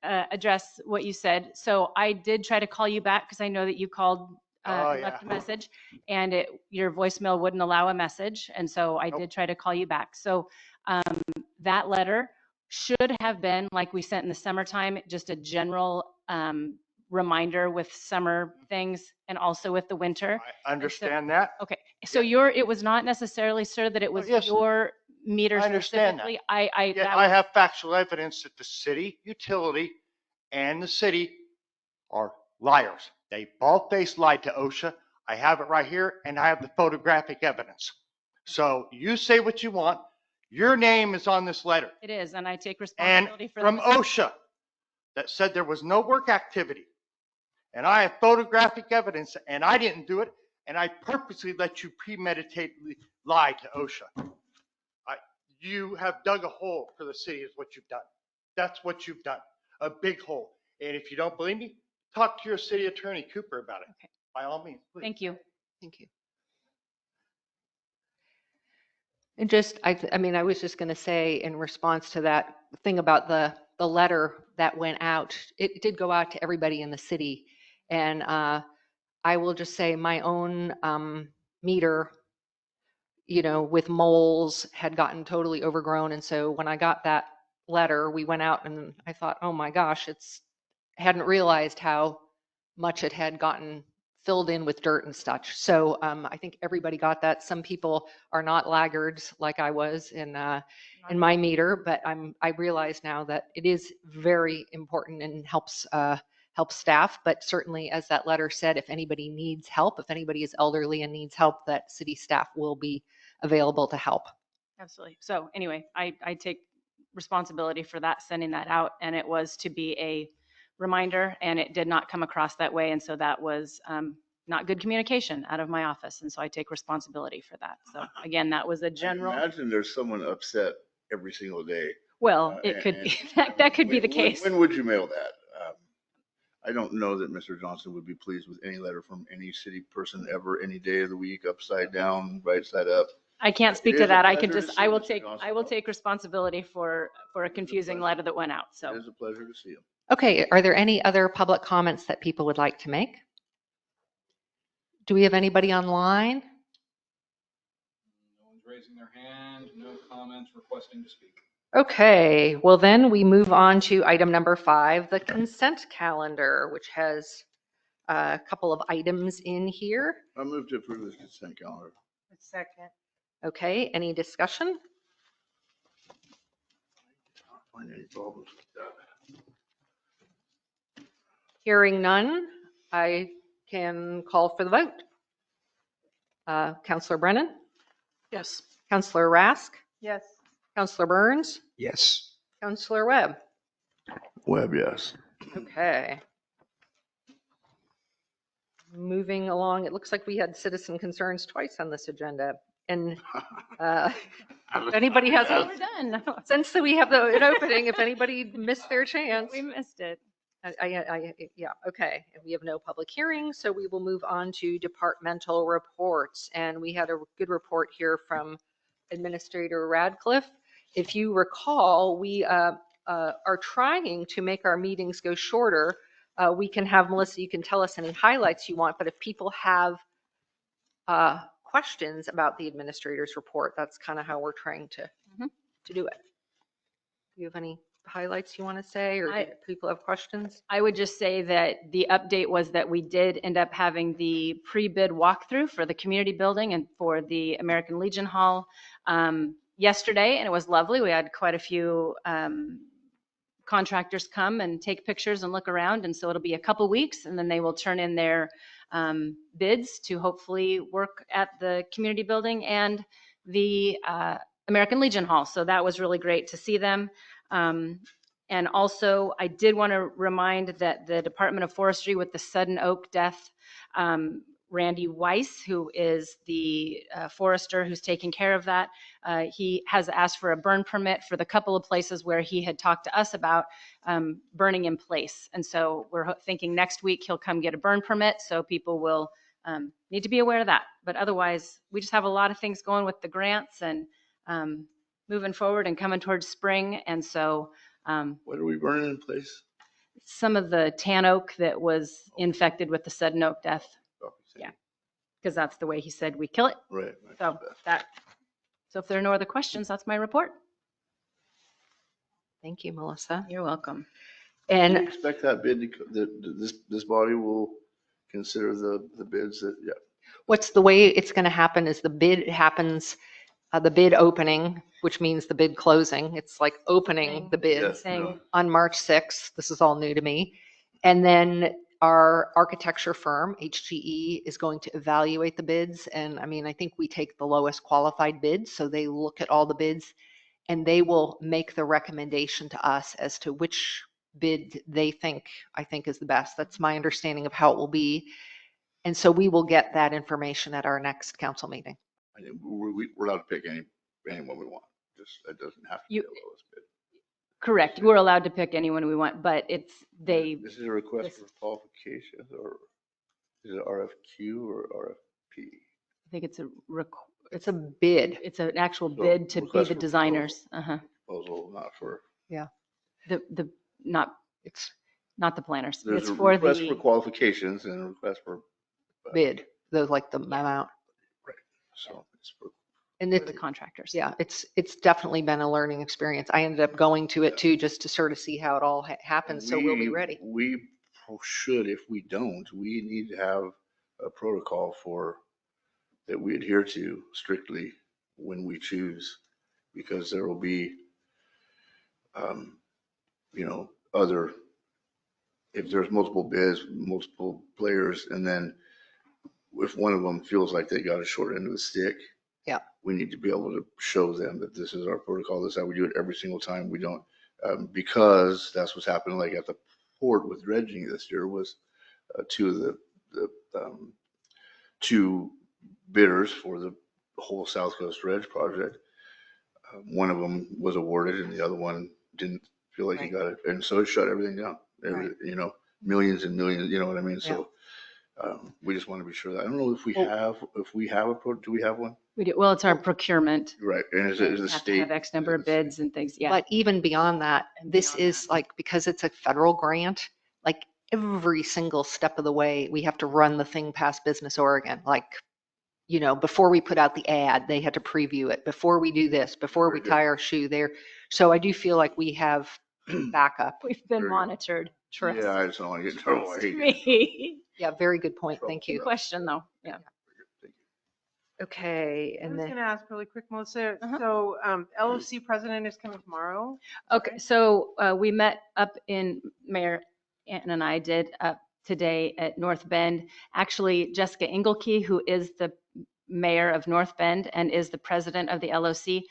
address what you said. So I did try to call you back because I know that you called and left a message and your voicemail wouldn't allow a message. And so I did try to call you back. So that letter should have been, like we sent in the summertime, just a general reminder with summer things and also with the winter. I understand that. Okay. So it was not necessarily, sir, that it was yes. your meter I understand that. specifically, I, Yet that I was, have factual evidence that the city utility and the city are liars. They bald-faced lied to OSHA. I have it right here, and I have the photographic evidence. So you say what you want. Your name is on this letter. it is, and I take And responsibility for from that. OSHA that said there was no work activity. And I have photographic evidence, and I didn't do it, and I purposely let you premeditatedly lie to OSHA. You have dug a hole for the city is what you've done. That's what you've done, a big hole. And if you don't believe me, talk to your city attorney, Cooper, about it. Okay. By all means, please. Thank you. Thank you. And just, I mean, I was just going to say in response to that thing about the letter that went out, it did go out to everybody in the city. And I will just say my own meter, you know, with moles had gotten totally overgrown. And so when I got that letter, we went out and I thought, oh my gosh, hadn't realized how much it had gotten filled in with dirt and such. So I think everybody got that. Some people are not laggards like I was in my meter, but I realize now that it is very important and helps staff. But certainly, as that letter said, if anybody needs help, if anybody is elderly and needs help, that city staff will be available to help. Absolutely. So anyway, I take responsibility for that, sending that out, and it was to be a reminder, and it did not come across that way. And so that was not good communication out of my office. And so I take responsibility for that. So again, that was a general. Imagine there's someone upset every single day. Well, it could be, that could be the case. When would you mail that? I don't know that Mr. Johnson would be pleased with any letter from any city person ever, any day of the week, upside down, right side up. I can't speak It to is a that. I can pleasure to just, see I will Mr. take, Johnson. I will take responsibility for a confusing letter that went out. So. It is a pleasure to see him. Okay, are there any other public comments that people would like to make? Do we have anybody online? No one's raising their hand, no comments requesting to speak. Okay, well then we move on to item number 5, the consent calendar, which has a couple of items in here. I move to approve this consent calendar. Second. Okay, any discussion? I don't find any problems with that. Hearing none, I can call for the vote. Councillor Brennan, Yes. Councillor Rask, Yes. Councillor Burns, Yes. Councillor Webb. Webb, yes. Okay. Moving along, it looks like we had citizen concerns twice on this agenda. And if anybody has, We're done. since we have an opening, if anybody missed their chance. We missed it. Yeah, okay. And we have no public hearings, so we will move on to departmental reports. And we had a good report here from Administrator Radcliffe. If you recall, we are trying to make our meetings go shorter. We can have, Melissa, you can tell us any highlights you want, but if people have questions about the administrator's report, that's kind of how we're trying to do it. Do you have any highlights you want to say, or do people have questions? I would just say that the update was that we did end up having the pre-bid walkthrough for the community building and for the American Legion Hall yesterday, and it was lovely. We had quite a few contractors come and take pictures and look around, and so it'll be a couple weeks, and then they will turn in their bids to hopefully work at the community building and the American Legion Hall. So that was really great to see them. And also, I did want to remind that the Department of Forestry, with the sudden oak death, Randy Weiss, who is the forester who's taking care of that, he has asked for a burn permit for the couple of places where he had talked to us about burning in place. And so we're thinking next week he'll come get a burn permit, so people will need to be aware of that. But otherwise, we just have a lot of things going with the grants and moving forward and coming towards spring. And so What are we burning in place? some of the tan oak that was infected with the sudden oak death. Yeah, because that's the way he said we kill it. Right. So so if there are no other questions, that's my report. Thank you, Melissa. You're welcome. Do you And expect that bid that this body will consider the bids that, yeah. what's the way it's going to happen is the bid happens the bid opening, which means the bid closing. It's like opening the bids Yes, Saying- no. on March 6th. This is all new to me. And then our architecture firm, HGE, is going to evaluate the bids. And I mean, I think we take the lowest qualified bid. So they look at all the bids and they will make the recommendation to us as to which bid they think, I think is the best. That's my understanding of how it will be. And so we will get that information at our next council meeting. I think we're allowed to pick anyone we want. Just, it doesn't have to be You- the lowest bid. Correct. We're allowed to pick anyone we want, but it's, they, This is a request this- for qualifications, or is it RFQ or RFP? I think it's It's a bid. it's an actual So, bid to be request the for designers. Uh-huh. Proposal, not for, The, not, It's not the planners. there's It's a for request for the, qualifications and a request for, bid, those like the amount. so it's for, And for it, the contractors. yeah, it's definitely been a learning experience. I ended up going to it too, just to sort of see how it all happens. So we'll be ready. We should, if we don't, we need to have a protocol that we adhere to strictly when we choose, because there will be, if there's multiple bids, multiple players, and then if one of them feels like they got a short end of the stick, Yeah. we need to be able to show them that this is our protocol. This is how we do it every single time. We don't, because that's what's happening. Like at the port with dredging this year was two of the two bidders for the whole South Coast Dredge project. One of them was awarded and the other one didn't feel like he Right. got it. And so it shut everything down. Right. Millions and millions, you know what I mean? So we just want to be sure that, I don't know if we have do we have one? We do, well, it's our procurement. Right. And is it We the have to state? have X number of bids and things. Yeah. But even beyond that, And this beyond is like, because it's a federal grant, like every single step of the way, we have to run the thing past Business Oregon. Like, before we put out the ad, they had to preview it. Before we do this, before we Very good. tie our shoe there. So I do feel like we have backup. We've been Very good. monitored. Trust Yeah, I just don't want to get in trouble. I hate it. me. Yeah, very good point. Thank Good you. question though. Yeah. Okay, I and was then, gonna ask really quick, Melissa. Uh-huh. So, LFC president is coming tomorrow. Okay, so we met up in, Mayor Ann and I did today at North Bend. Actually, Jessica Engelke, who is the mayor of North Bend and is the president of the LOC,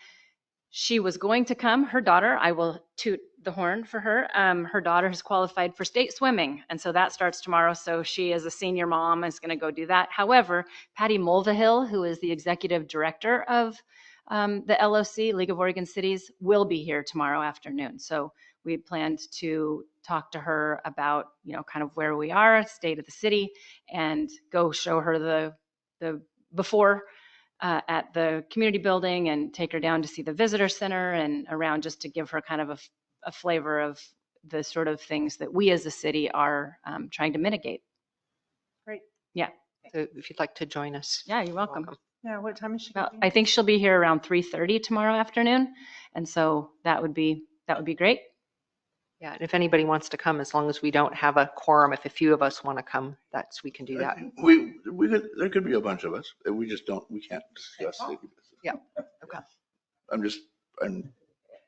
she was going to come. Her daughter, I will toot the horn for her. Her daughter has qualified for state swimming, and so that starts tomorrow. So she, as a senior mom, is going to go do that. However, Patty Mulvihill, who is the executive director of the LOC, League of Oregon Cities, will be here tomorrow afternoon. So we planned to talk to her about, kind of where we are, state of the city, and go show her the before at the community building and take her down to see the visitor center and around, just to give her kind of a flavor of the sort of things that we as a city are trying to mitigate. Great. Yeah. so if you'd like to join us. Yeah, you're welcome. Yeah, what time is she Well, going? I think she'll be here around 3:30 tomorrow afternoon. And so that would be great. Yeah, and if anybody wants to come, as long as we don't have a quorum, if a few of us want to come, we can do that. There could be a bunch of us. We just we can't discuss it. Yeah, okay.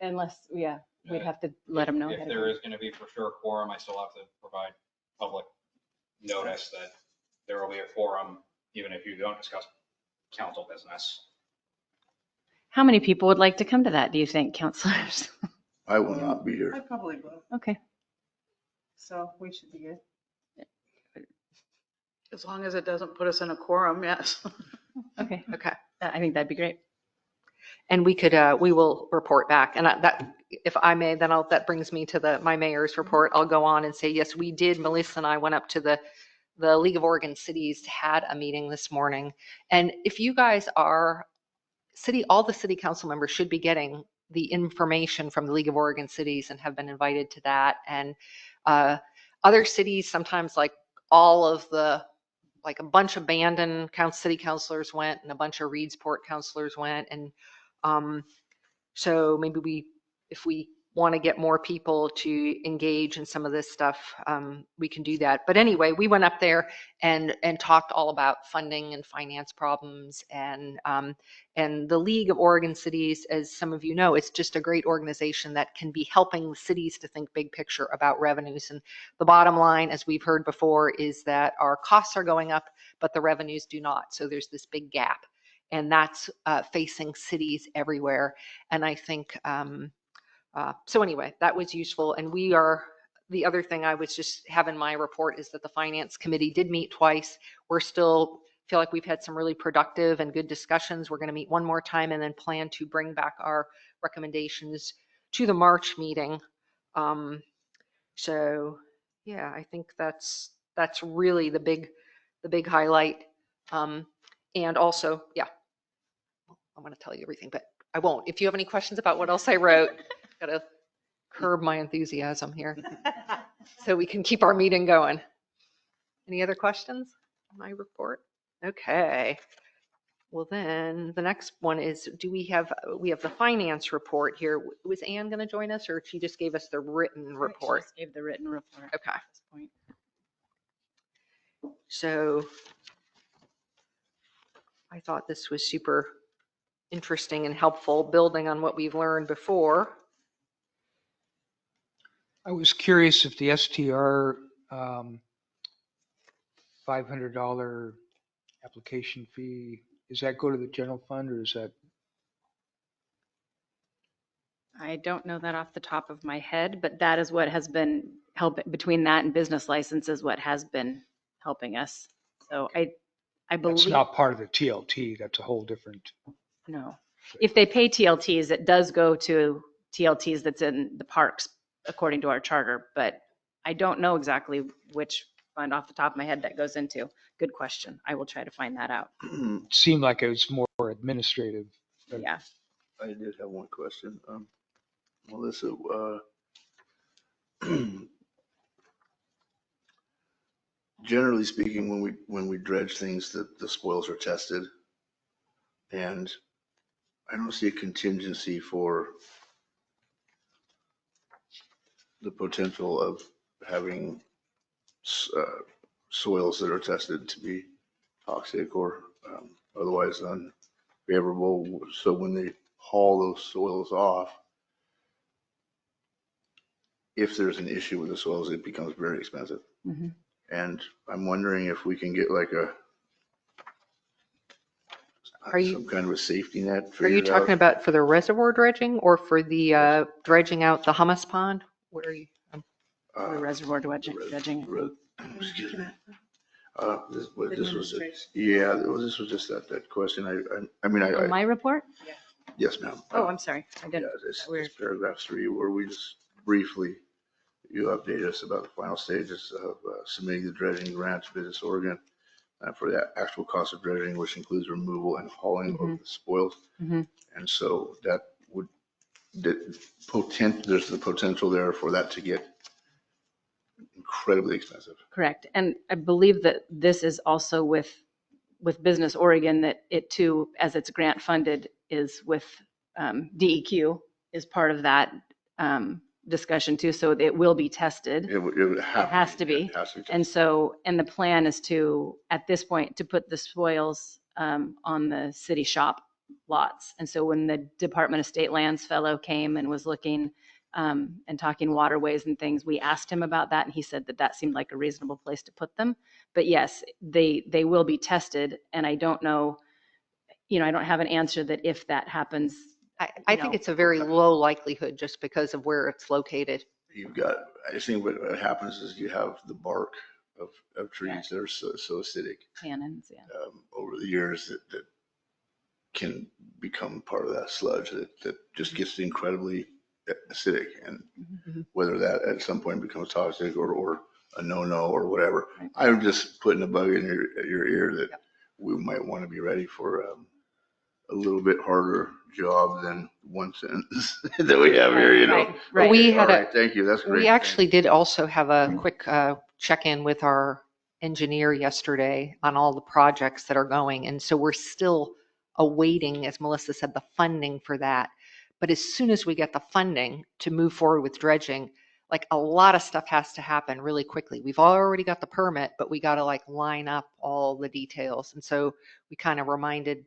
Unless, yeah, we'd have to let them know. If ahead of there time. is going to be for sure a quorum, I still have to provide public notice that there will be a quorum, even if you don't discuss council business. How many people would like to come to that, do you think, counselors? I will not be I here. probably will. Okay. So we should be good. As long as it doesn't put us in a quorum, yes. Okay. Okay. I think that'd be great. And we will report back. And that, if I may, then that brings me to my mayor's report. I'll go on and say, yes, we did. Melissa and I went up to the League of Oregon Cities, had a meeting this morning. And if you guys are all the city council members should be getting the information from the League of Oregon Cities and have been invited to that. And other cities, sometimes like a bunch of Bandon city councilors went and a bunch of Reedsport councilors went. And so maybe if we want to get more people to engage in some of this stuff, we can do that. But anyway, we went up there and talked all about funding and finance problems. And the League of Oregon Cities, as some of you know, it's just a great organization that can be helping cities to think big picture about revenues. And the bottom line, as we've heard before, is that our costs are going up, but the revenues do not. So there's this big gap. And that's facing cities everywhere. And I think, so anyway, that was useful. And the other thing I was just have in my report is that the Finance Committee did meet twice. We're still feel like we've had some really productive and good discussions. We're going to meet one more time and then plan to bring back our recommendations to the March meeting. So yeah, I think that's really the big highlight. And also, yeah, I'm going to tell you everything, but I won't. If you have any questions about what else I wrote, got to curb my enthusiasm here so we can keep our meeting going. Any other questions on my report? Okay. Well, then the next one is, we have the finance report here. Was Ann going to join us, or she just gave us the written report? She just gave the written report. Okay. At this point. So I thought this was super interesting and helpful, building on what we've learned before. I was curious if the STR $500 application fee, does that go to the general fund, or is that? I don't know that off the top of my head, but that is what has been helping, between that and business licenses, what has been helping us. So I believe. It's not part of the TLT, that's a whole different. No. If they pay TLTs, it does go to TLTs that's in the parks according to our charter, but I don't know exactly which fund off the top of my head that goes into. Good question. I will try to find that out. It seemed like it was more administrative. But Yeah. I did have one question. Melissa, generally speaking, when we dredge things, the spoils are tested, and I don't see a contingency for the potential of having soils that are tested to be toxic or otherwise unfavorable. So when they haul those soils off, if there's an issue with the soils, it becomes very expensive. Mm-hmm. And I'm wondering if we can get like some kind of a safety net. Are you talking about for the reservoir dredging or for the dredging out the hummus pond? Where are you? The reservoir dredging. Excuse me. This was this was just that question. I mean, On my report? Yes, ma'am. Oh, I'm sorry. I didn't. Yeah, this paragraph 3, where we just briefly, you update us about the final stages of submitting the dredging grant to Business Oregon for the actual cost of dredging, which includes removal and hauling of the spoils. Mm-hmm. And so there's the potential there for that to get incredibly expensive. Correct. And I believe that this is also with Business Oregon, that it too, as it's grant funded, is with DEQ is part of that discussion too. So it will be tested. It would have It has to be. And so, and the plan is to, at this point, to put the spoils on the city shop lots. And so when the Department of State Lands fellow came and was looking and talking waterways and things, we asked him about that, and he said that seemed like a reasonable place to put them. But yes, they will be tested, and I don't know, I don't have an answer that if that happens. I think it's a very low likelihood just because of where it's located. I just think what happens is you have the bark of trees that are so acidic. Tannins, yeah. Over the years that can become part of that sludge that just gets incredibly acidic, and whether that at some point becomes toxic or a no-no or whatever. Right. I'm just putting a bug in your ear that we might want to be ready for a little bit harder job than one sentence that we have here, Right. We had thank you. That's great. We actually did also have a quick check-in with our engineer yesterday on all the projects that are going. And so we're still awaiting, as Melissa said, the funding for that. But as soon as we get the funding to move forward with dredging, like a lot of stuff has to happen really quickly. We've already got the permit, but we got to like line up all the details. And so we kind of reminded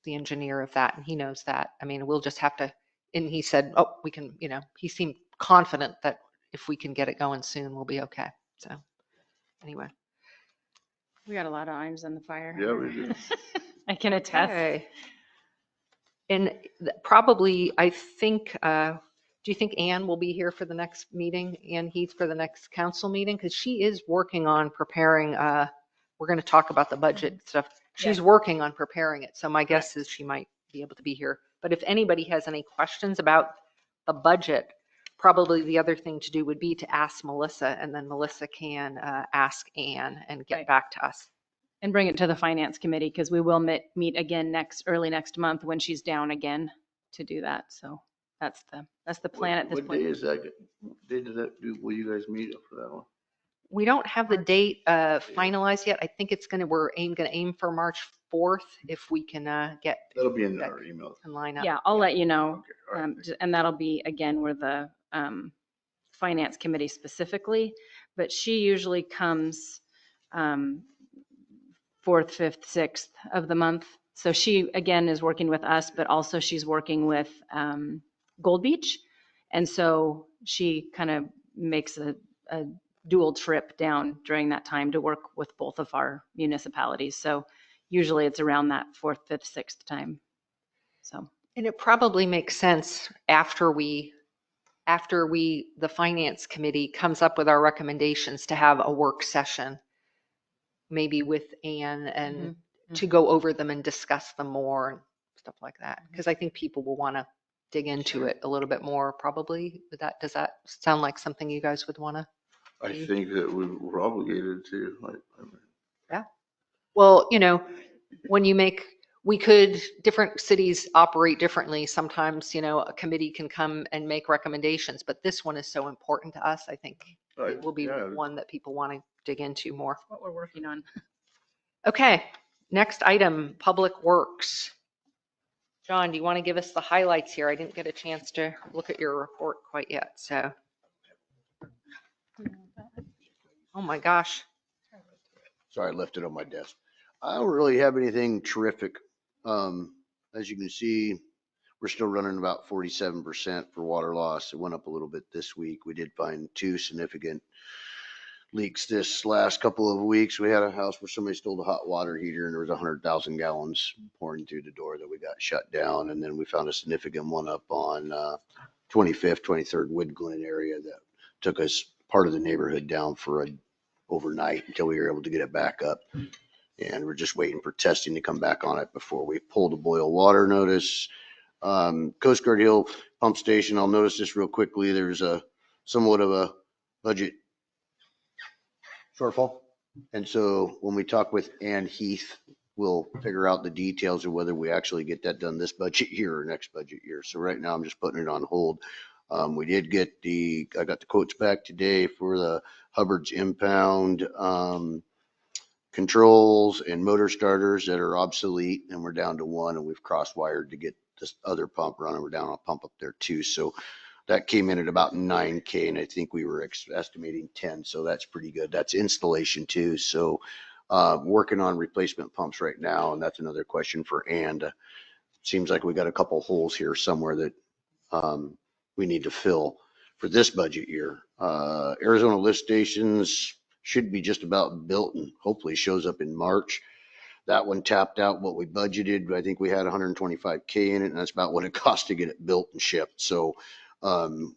the engineer of that, and he knows that. I mean, we'll just have to, and he said, oh, we can, he seemed confident that if we can get it going soon, we'll be okay. So anyway. We got a lot of irons in the fire. Yeah, we do. I can attest. Okay. And probably, I think, do you think Ann will be here for the next meeting, Ann Heath, for the next council meeting? Because she is working on preparing, we're going to talk about the budget stuff. She's working on preparing it. So my guess is she might be able to be here. But if anybody has any questions about the budget, probably the other thing to do would be to ask Melissa, and then Melissa can ask Ann and get back to us. And bring it to the finance committee, because we will meet again early next month when she's down again to do that. So that's the plan at this point. What day is that? Day does that do? Will you guys meet up for that one? We don't have the date finalized yet. I think we're going to aim for March 4th if we can get. That'll be in our email. And line up. Yeah, I'll let you know. Okay, all right. And that'll be again with the finance committee specifically, but she usually comes 4th, 5th, 6th of the month. So she, again, is working with us, but also she's working with Gold Beach. And so she kind of makes a dual trip down during that time to work with both of our municipalities. So usually it's around that 4th, 5th, 6th time. So. And it probably makes sense after the finance committee comes up with our recommendations to have a work session, maybe with Ann, and to go over them and discuss them more and stuff like that. Because I think people will want to dig into it a little bit more, probably. Does that sound like something you guys would want to? I think that we're obligated to. Yeah. Well, different cities operate differently. Sometimes, a committee can come and make recommendations, but this one is so important to us. I think it will be one that people want to dig into more. That's what we're working on. Okay, next item, Public Works. John, do you want to give us the highlights here? I didn't get a chance to look at your report quite yet, so. Oh my gosh. Sorry, I left it on my desk. I don't really have anything terrific. As you can see, we're still running about 47% for water loss. It went up a little bit this week. We did find 2 significant leaks this last couple of weeks. We had a house where somebody stole the hot water heater, and there was 100,000 gallons pouring through the door that we got shut down. And then we found a significant one up on 25th, 23rd Wood Glen area that took us part of the neighborhood down for overnight until we were able to get it back up. And we're just waiting for testing to come back on it before we pull the boil water notice. Coast Guard Hill Pump Station, I'll notice this real quickly. There's somewhat of a budget shortfall. And so when we talk with Ann Heath, we'll figure out the details of whether we actually get that done this budget year or next budget year. So right now I'm just putting it on hold. We did get I got the quotes back today for the Hubbard's impound controls and motor starters that are obsolete, and we're down to 1, and we've cross-wired to get this other pump running. We're down on a pump up there too. So that came in at about $9K, and I think we were estimating 10. So that's pretty good. That's installation too. So working on replacement pumps right now. And that's another question for Ann. Seems like we got a couple holes here somewhere that we need to fill for this budget year. Arizona lift stations should be just about built and hopefully shows up in March. That one tapped out what we budgeted. I think we had 125K in it, and that's about what it cost to get it built and shipped. So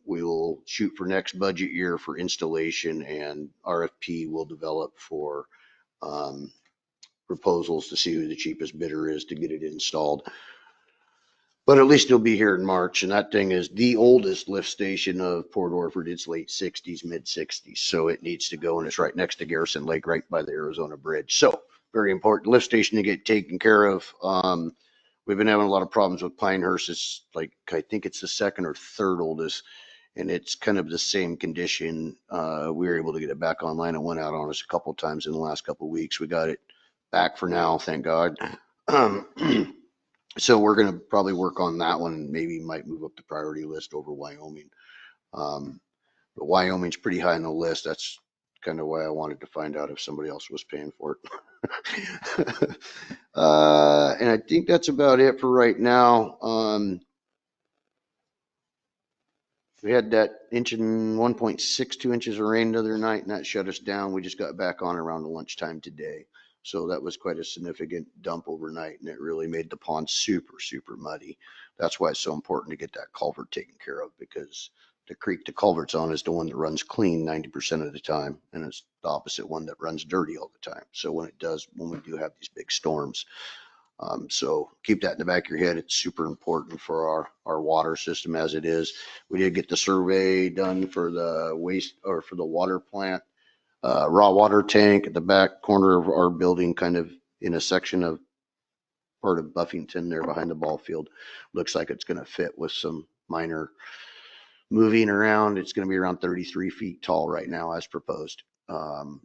we will shoot for next budget year for installation, and RFP will develop for proposals to see who the cheapest bidder is to get it installed. But at least it'll be here in March, and that thing is the oldest lift station of Port Orford. It's late 60s, mid 60s, so it needs to go, and it's right next to Garrison Lake, right by the Arizona Bridge. So very important lift station to get taken care of. We've been having a lot of problems with Pinehurst. It's like, I think it's the 2nd or 3rd oldest, and it's kind of the same condition. We were able to get it back online. It went out on us a couple of times in the last couple of weeks. We got it back for now, thank God. So we're gonna probably work on that one. Maybe might move up the priority list over Wyoming. But Wyoming's pretty high on the list. That's kind of why I wanted to find out if somebody else was paying for it. And I think that's about it for right now. We had that 1.62 inches of rain the other night, and that shut us down. We just got back on around lunchtime today. So that was quite a significant dump overnight, and it really made the pond super, super muddy. That's why it's so important to get that culvert taken care of, because the creek the culvert's on is the one that runs clean 90% of the time, and it's the opposite one that runs dirty all the time. So when we do have these big storms, so keep that in the back of your head. It's super important for our water system as it is. We did get the survey done for the for the water plant, raw water tank at the back corner of our building, kind of in a section of part of Buffington there behind the ball field. Looks like it's going to fit with some minor moving around. It's going to be around 33 feet tall right now as proposed.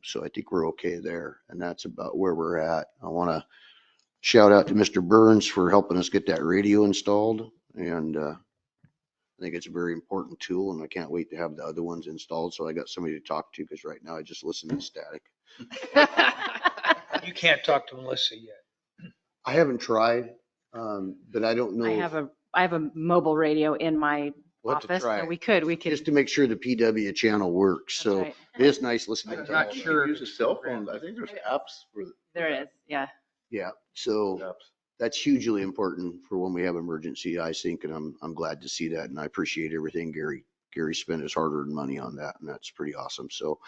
So I think we're okay there, and that's about where we're at. I want to shout out to Mr. Burns for helping us get that radio installed. And I think it's a very important tool, and I can't wait to have the other ones installed. So I got somebody to talk to, because right now I just listen to static. You can't talk to Melissa yet. I haven't tried, but I don't know. I have a mobile radio in my We'll have to office, try so it. we could. Just to make sure the PW channel works. So right. it is nice listening I'm to not all sure. Use a cell phone. I think there's apps for. There it is, yeah. Yeah, so that's hugely important for when we have emergency eye sync, and I'm glad to see that, and I appreciate everything Gary spent his hard-earned money on that, and that's pretty awesome. So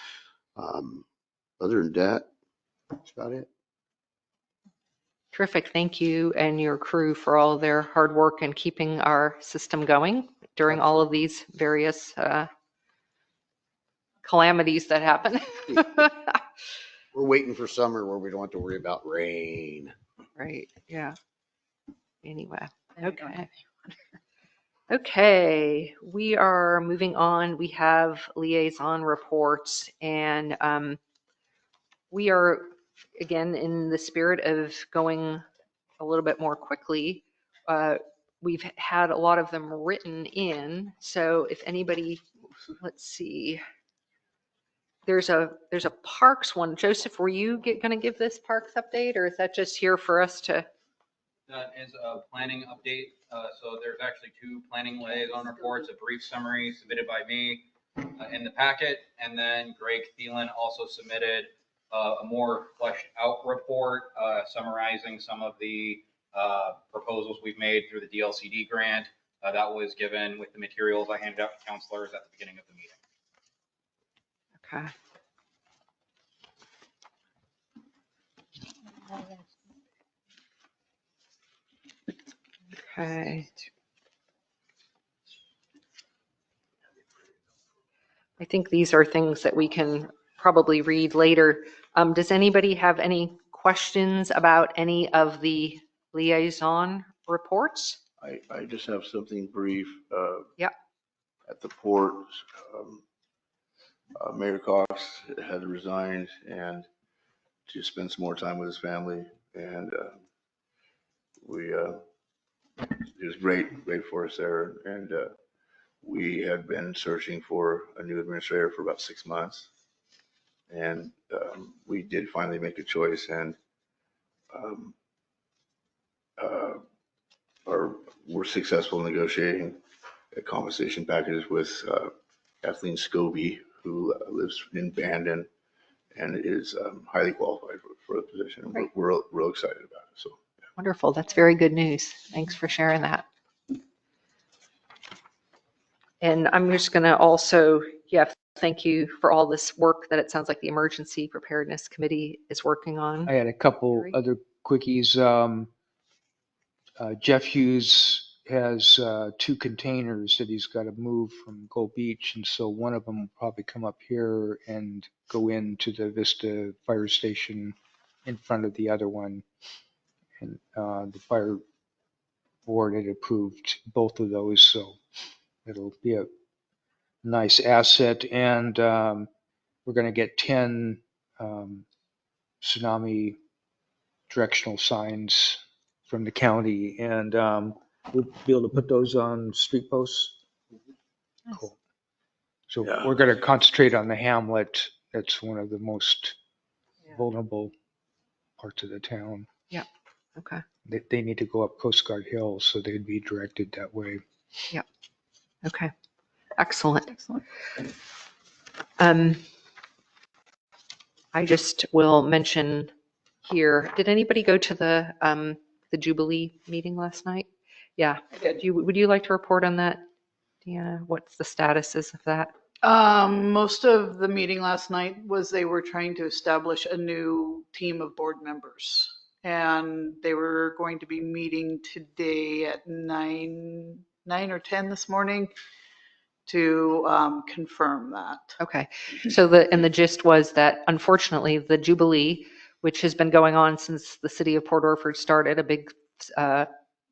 other than that, that's about it. Terrific. Thank you and your crew for all their hard work and keeping our system going during all of these various calamities that happen. We're waiting for summer where we don't have to worry about rain. Right, yeah. Anyway, okay. Okay, we are moving on. We have liaison reports, and we are, again, in the spirit of going a little bit more quickly. We've had a lot of them written in, so if anybody, let's see. There's a parks one. Joseph, were you going to give this parks update, or is that just here for us to? That is a planning update. So there's actually 2 planning liaison reports, a brief summary submitted by me in the packet, and then Greg Thielen also submitted a more fleshed out report summarizing some of the proposals we've made through the DLCD grant. That was given with the materials I handed out to counselors at the beginning of the meeting. Okay. Okay. I think these are things that we can probably read later. Does anybody have any questions about any of the liaison reports? I just have something brief. Yep. At the port, Mayor Cox had resigned and to spend some more time with his family, and it was great for us there, and we had been searching for a new administrator for about 6 months, and we did finally make a choice, and we're successful in negotiating compensation packages with Kathleen Scobie, who lives in Bandon and is highly qualified for the position. Great. We're real excited about it. So Wonderful. That's very good news. Thanks for sharing that. And I'm just going to also, thank you for all this work that it sounds like the Emergency Preparedness Committee is working on. I had a couple other quickies. Jeff Hughes has 2 containers that he's got to move from Gold Beach, and so one of them will probably come up here and go into the Vista Fire Station in front of the other one. And the fire board had approved both of those, so it'll be a nice asset. And we're going to get 10 tsunami directional signs from the county, and we'll be able to put those on street posts. Cool. So Yeah. we're going to concentrate on the hamlet. That's one of the most vulnerable parts of the town. Okay. They need to go up Coast Guard Hill, so they'd be directed that way. Okay. Excellent. Excellent. I just will mention here, did anybody go to the Jubilee meeting last night? Yeah. Would you like to report on that, Deanna? What's the status is of that? Most of the meeting last night was they were trying to establish a new team of board members. And they were going to be meeting today at 9 or 10 this morning to confirm that. Okay. So the gist was that unfortunately the Jubilee, which has been going on since the city of Port Orford started, a big 4th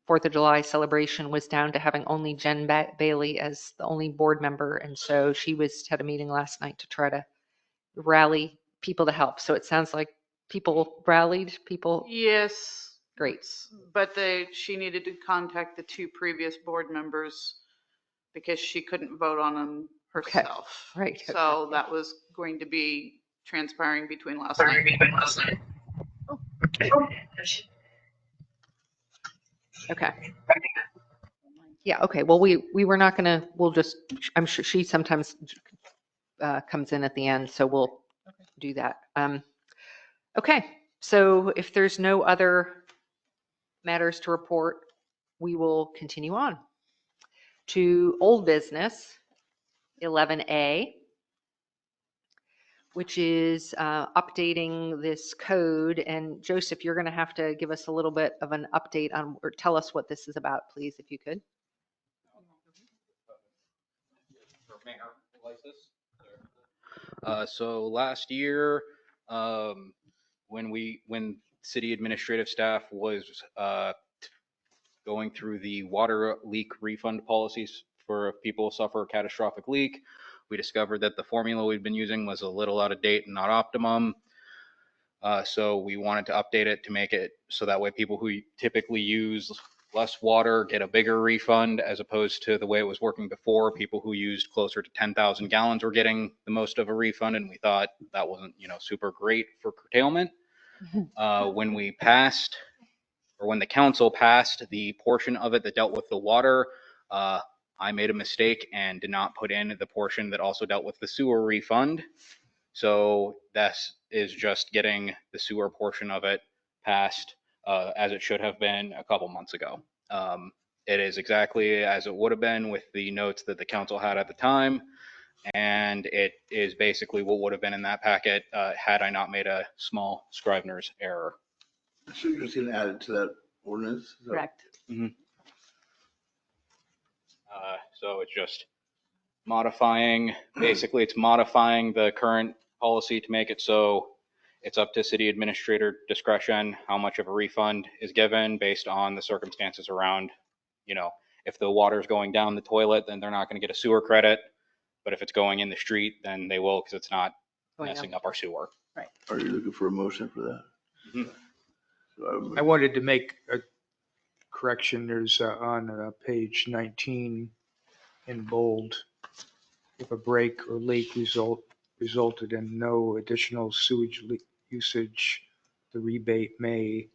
of July celebration, was down to having only Jen Bailey as the only board member. And so she had a meeting last night to try to rally people to help. So it sounds like people rallied, people. Yes. Great. But she needed to contact the 2 previous board members because she couldn't vote on them herself. Right. So that was going to be transpiring between last night. Okay. Yeah, okay. Well, we were not gonna, I'm sure she sometimes comes in at the end, so we'll do that. Okay, so if there's no other matters to report, we will continue on to old business, 11A, which is updating this code. And Joseph, you're going to have to give us a little bit of an update on, or tell us what this is about, please, if you could. So last year, when city administrative staff was going through the water leak refund policies for if people suffer a catastrophic leak, we discovered that the formula we'd been using was a little out of date and not optimum. So we wanted to update it to make it so that way people who typically use less water get a bigger refund, as opposed to the way it was working before. People who used closer to 10,000 gallons were getting the most of a refund, and we thought that wasn't, super great for curtailment. When the council passed the portion of it that dealt with the water, I made a mistake and did not put in the portion that also dealt with the sewer refund. So that is just getting the sewer portion of it passed as it should have been a couple months ago. It is exactly as it would have been with the notes that the council had at the time. And it is basically what would have been in that packet had I not made a small Scrivener's error. So you're just going to add it to that ordinance? Correct. Mm-hmm. So it's just modifying the current policy to make it so it's up to city administrator discretion how much of a refund is given based on the circumstances around, if the water's going down the toilet, then they're not going to get a sewer credit. But if it's going in the street, then they will, because it's not messing up our sewer. Right. Are you looking for a motion for that? Mm-hmm. So I wanted to make a correction. There's on page 19 in bold, if a break or leak resulted in no additional sewage usage, the rebate may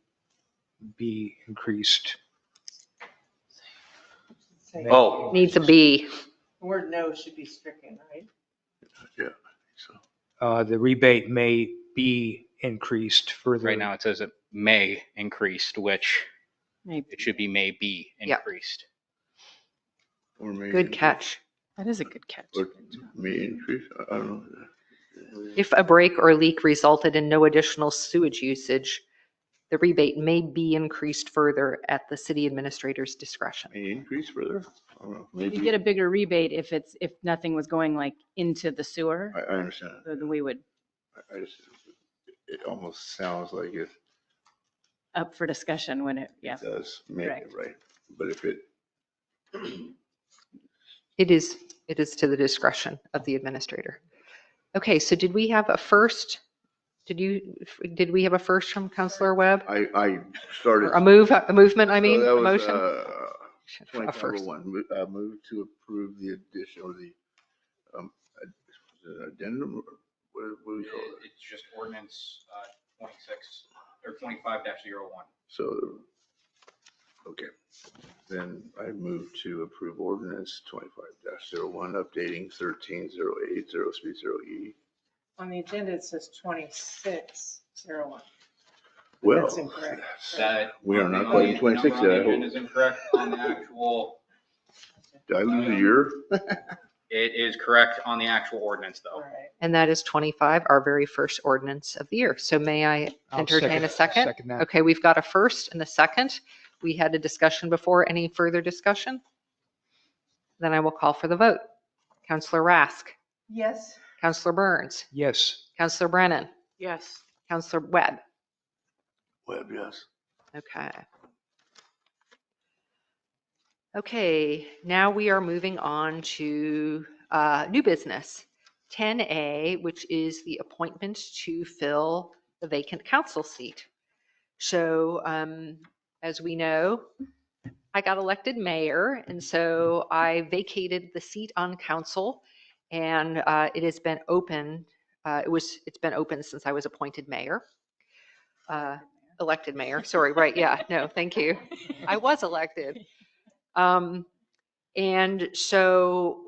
be increased. Oh. Needs a B. The word no should be stricken, right? Yeah, so. The rebate may be increased further. Right now it says it may increased, which Maybe. it should be may be increased. Or may Good catch. That is a good catch. Or may increase, I don't know. If a break or leak resulted in no additional sewage usage, the rebate may be increased further at the city administrator's discretion. May increase further? I don't know. You Maybe. get a bigger rebate if nothing was going like into the sewer, I understand. then we would It almost sounds like it up for discussion when it does make it Correct. right. But if it, It is to the discretion of the administrator. Okay, so did we have a first Did we have a first from Counselor Webb? I started. Or a movement, I So mean, that a was, motion? A 2501, move to approve the addition or the, addendum, or what do we call it? It's just ordinance 26 or 25-01. So, okay, then I move to approve ordinance 25-01, updating 1308-030E. On the agenda, it says 2601. Well, That's incorrect. That we are not quite in 26 number on yet. the agenda is incorrect on the actual. Did I lose a year? It is correct on the actual ordinance, though. All right. And that is 25, our very first ordinance of the year. So may I I'll entertain a second? Second that. Okay, we've got a first and a second. We had a discussion before. Any further discussion? Then I will call for the vote. Counselor Rask, Yes. Counselor Burns, Yes. Counselor Brennan, Yes. Counselor Webb. Webb, yes. Okay. Okay, now we are moving on to new business. 10A, which is the appointment to fill the vacant council seat. So as we know, I got elected mayor, and so I vacated the seat on council, and it has been open. It's been open since I was appointed mayor. Elected mayor, sorry, right, yeah, no, thank you. I was elected. And so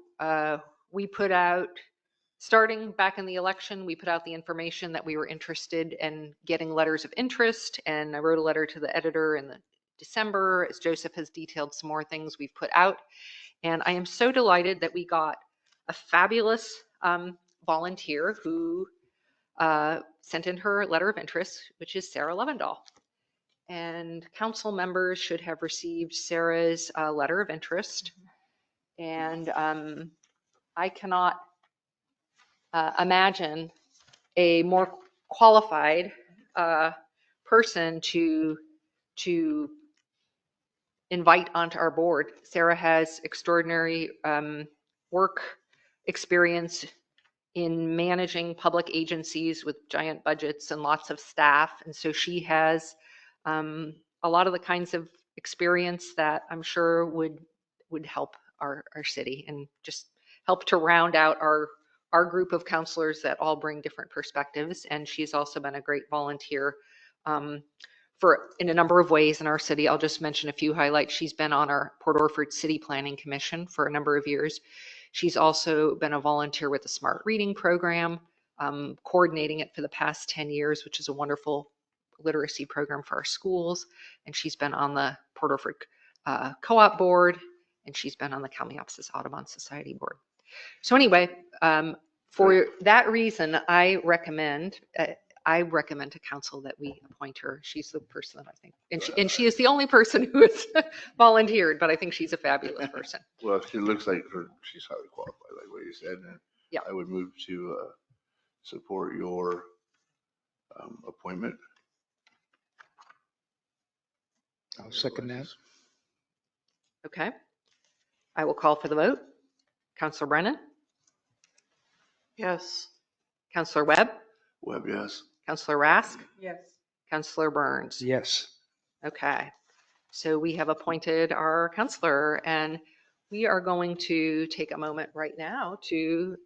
we put out, starting back in the election, we put out the information that we were interested in getting letters of interest, and I wrote a letter to the editor in December, as Joseph has detailed some more things we've put out. And I am so delighted that we got a fabulous volunteer who sent in her letter of interest, which is Sarah Levendahl. And council members should have received Sarah's letter of interest. And I cannot imagine a more qualified person to invite onto our board. Sarah has extraordinary work experience in managing public agencies with giant budgets and lots of staff. And so she has a lot of the kinds of experience that I'm sure would help our city and just help to round out our group of counselors that all bring different perspectives. And she's also been a great volunteer in a number of ways in our city. I'll just mention a few highlights. She's been on our Port Orford City Planning Commission for a number of years. She's also been a volunteer with the Smart Reading Program, coordinating it for the past 10 years, which is a wonderful literacy program for our schools. And she's been on the Port Orford Co-op Board, and she's been on the Kalmiopsis Audubon Society Board. So anyway, for that reason, I recommend to council that we appoint her. She's the person that I think, and she is the only person who has volunteered, but I think she's a fabulous person. Well, she looks like she's highly qualified, like what you said. And yeah, I would move to support your appointment. I'll second that. Okay. I will call for the vote. Counselor Brennan? Yes. Counselor Webb? Webb, yes. Counselor Rask? Yes. Counselor Burns? Yes. Okay. So we have appointed our counselor, and we are going to take a moment right now to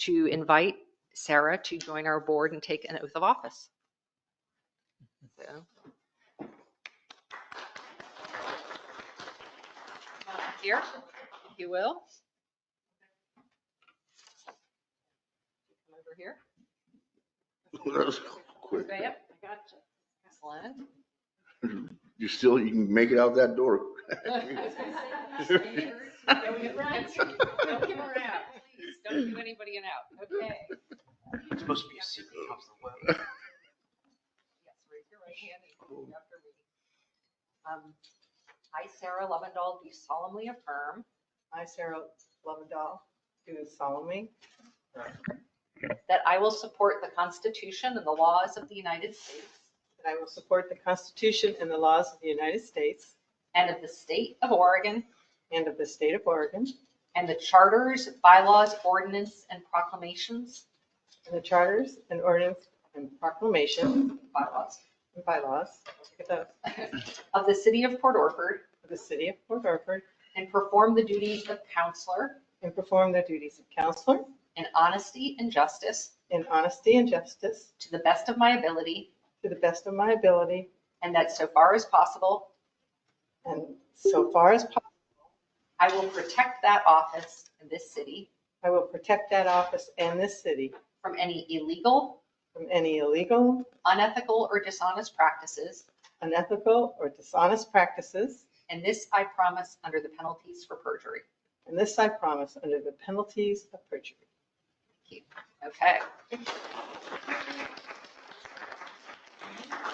invite Sarah to join our board and take an oath of office. So. Here, if you will. Come over here. That was quick. Yep, I got you. Excellent. You can make it out that door. Don't give her out, please. Don't give anybody an out. Okay. It's supposed to be a secret. Yes, raise your right hand and repeat after me. I, Sarah Levendahl, do solemnly affirm I, Sarah Levendahl, do solemnly that I will support the Constitution and the laws of the United States that I will support the Constitution and the laws of the United States and of the state of Oregon and of the state of Oregon and the charters, bylaws, ordinance, and proclamations and the charters and and proclamation bylaws and bylaws look at those, of the city of Port Orford of the city of Port Orford and perform the duties of counselor and perform the duties of counselor in honesty and justice in honesty and justice to the best of my ability, to the best of my ability, and that so far as possible, and so far as possible, I will protect that office in this city I will protect that office and this city from any illegal, from any illegal, unethical, or dishonest practices. unethical, or dishonest practices, And this I promise under the penalties for perjury. and this I promise under the penalties of perjury. Okay.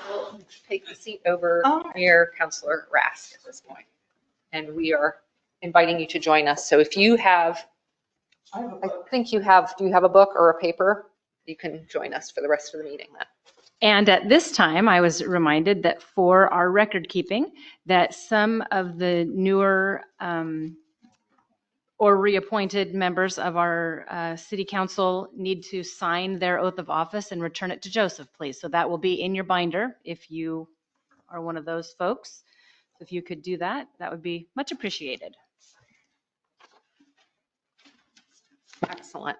We'll take the seat over near Counselor Rask at this point. And we are inviting you to join us. So if you have, I think you have, do you have a book or a paper? You can join us for the rest of the meeting then. And at this time, I was reminded that for our record keeping, that some of the newer or reappointed members of our city council need to sign their oath of office and return it to Joseph, please. So that will be in your binder if you are one of those folks. If you could do that, that would be much appreciated. Excellent.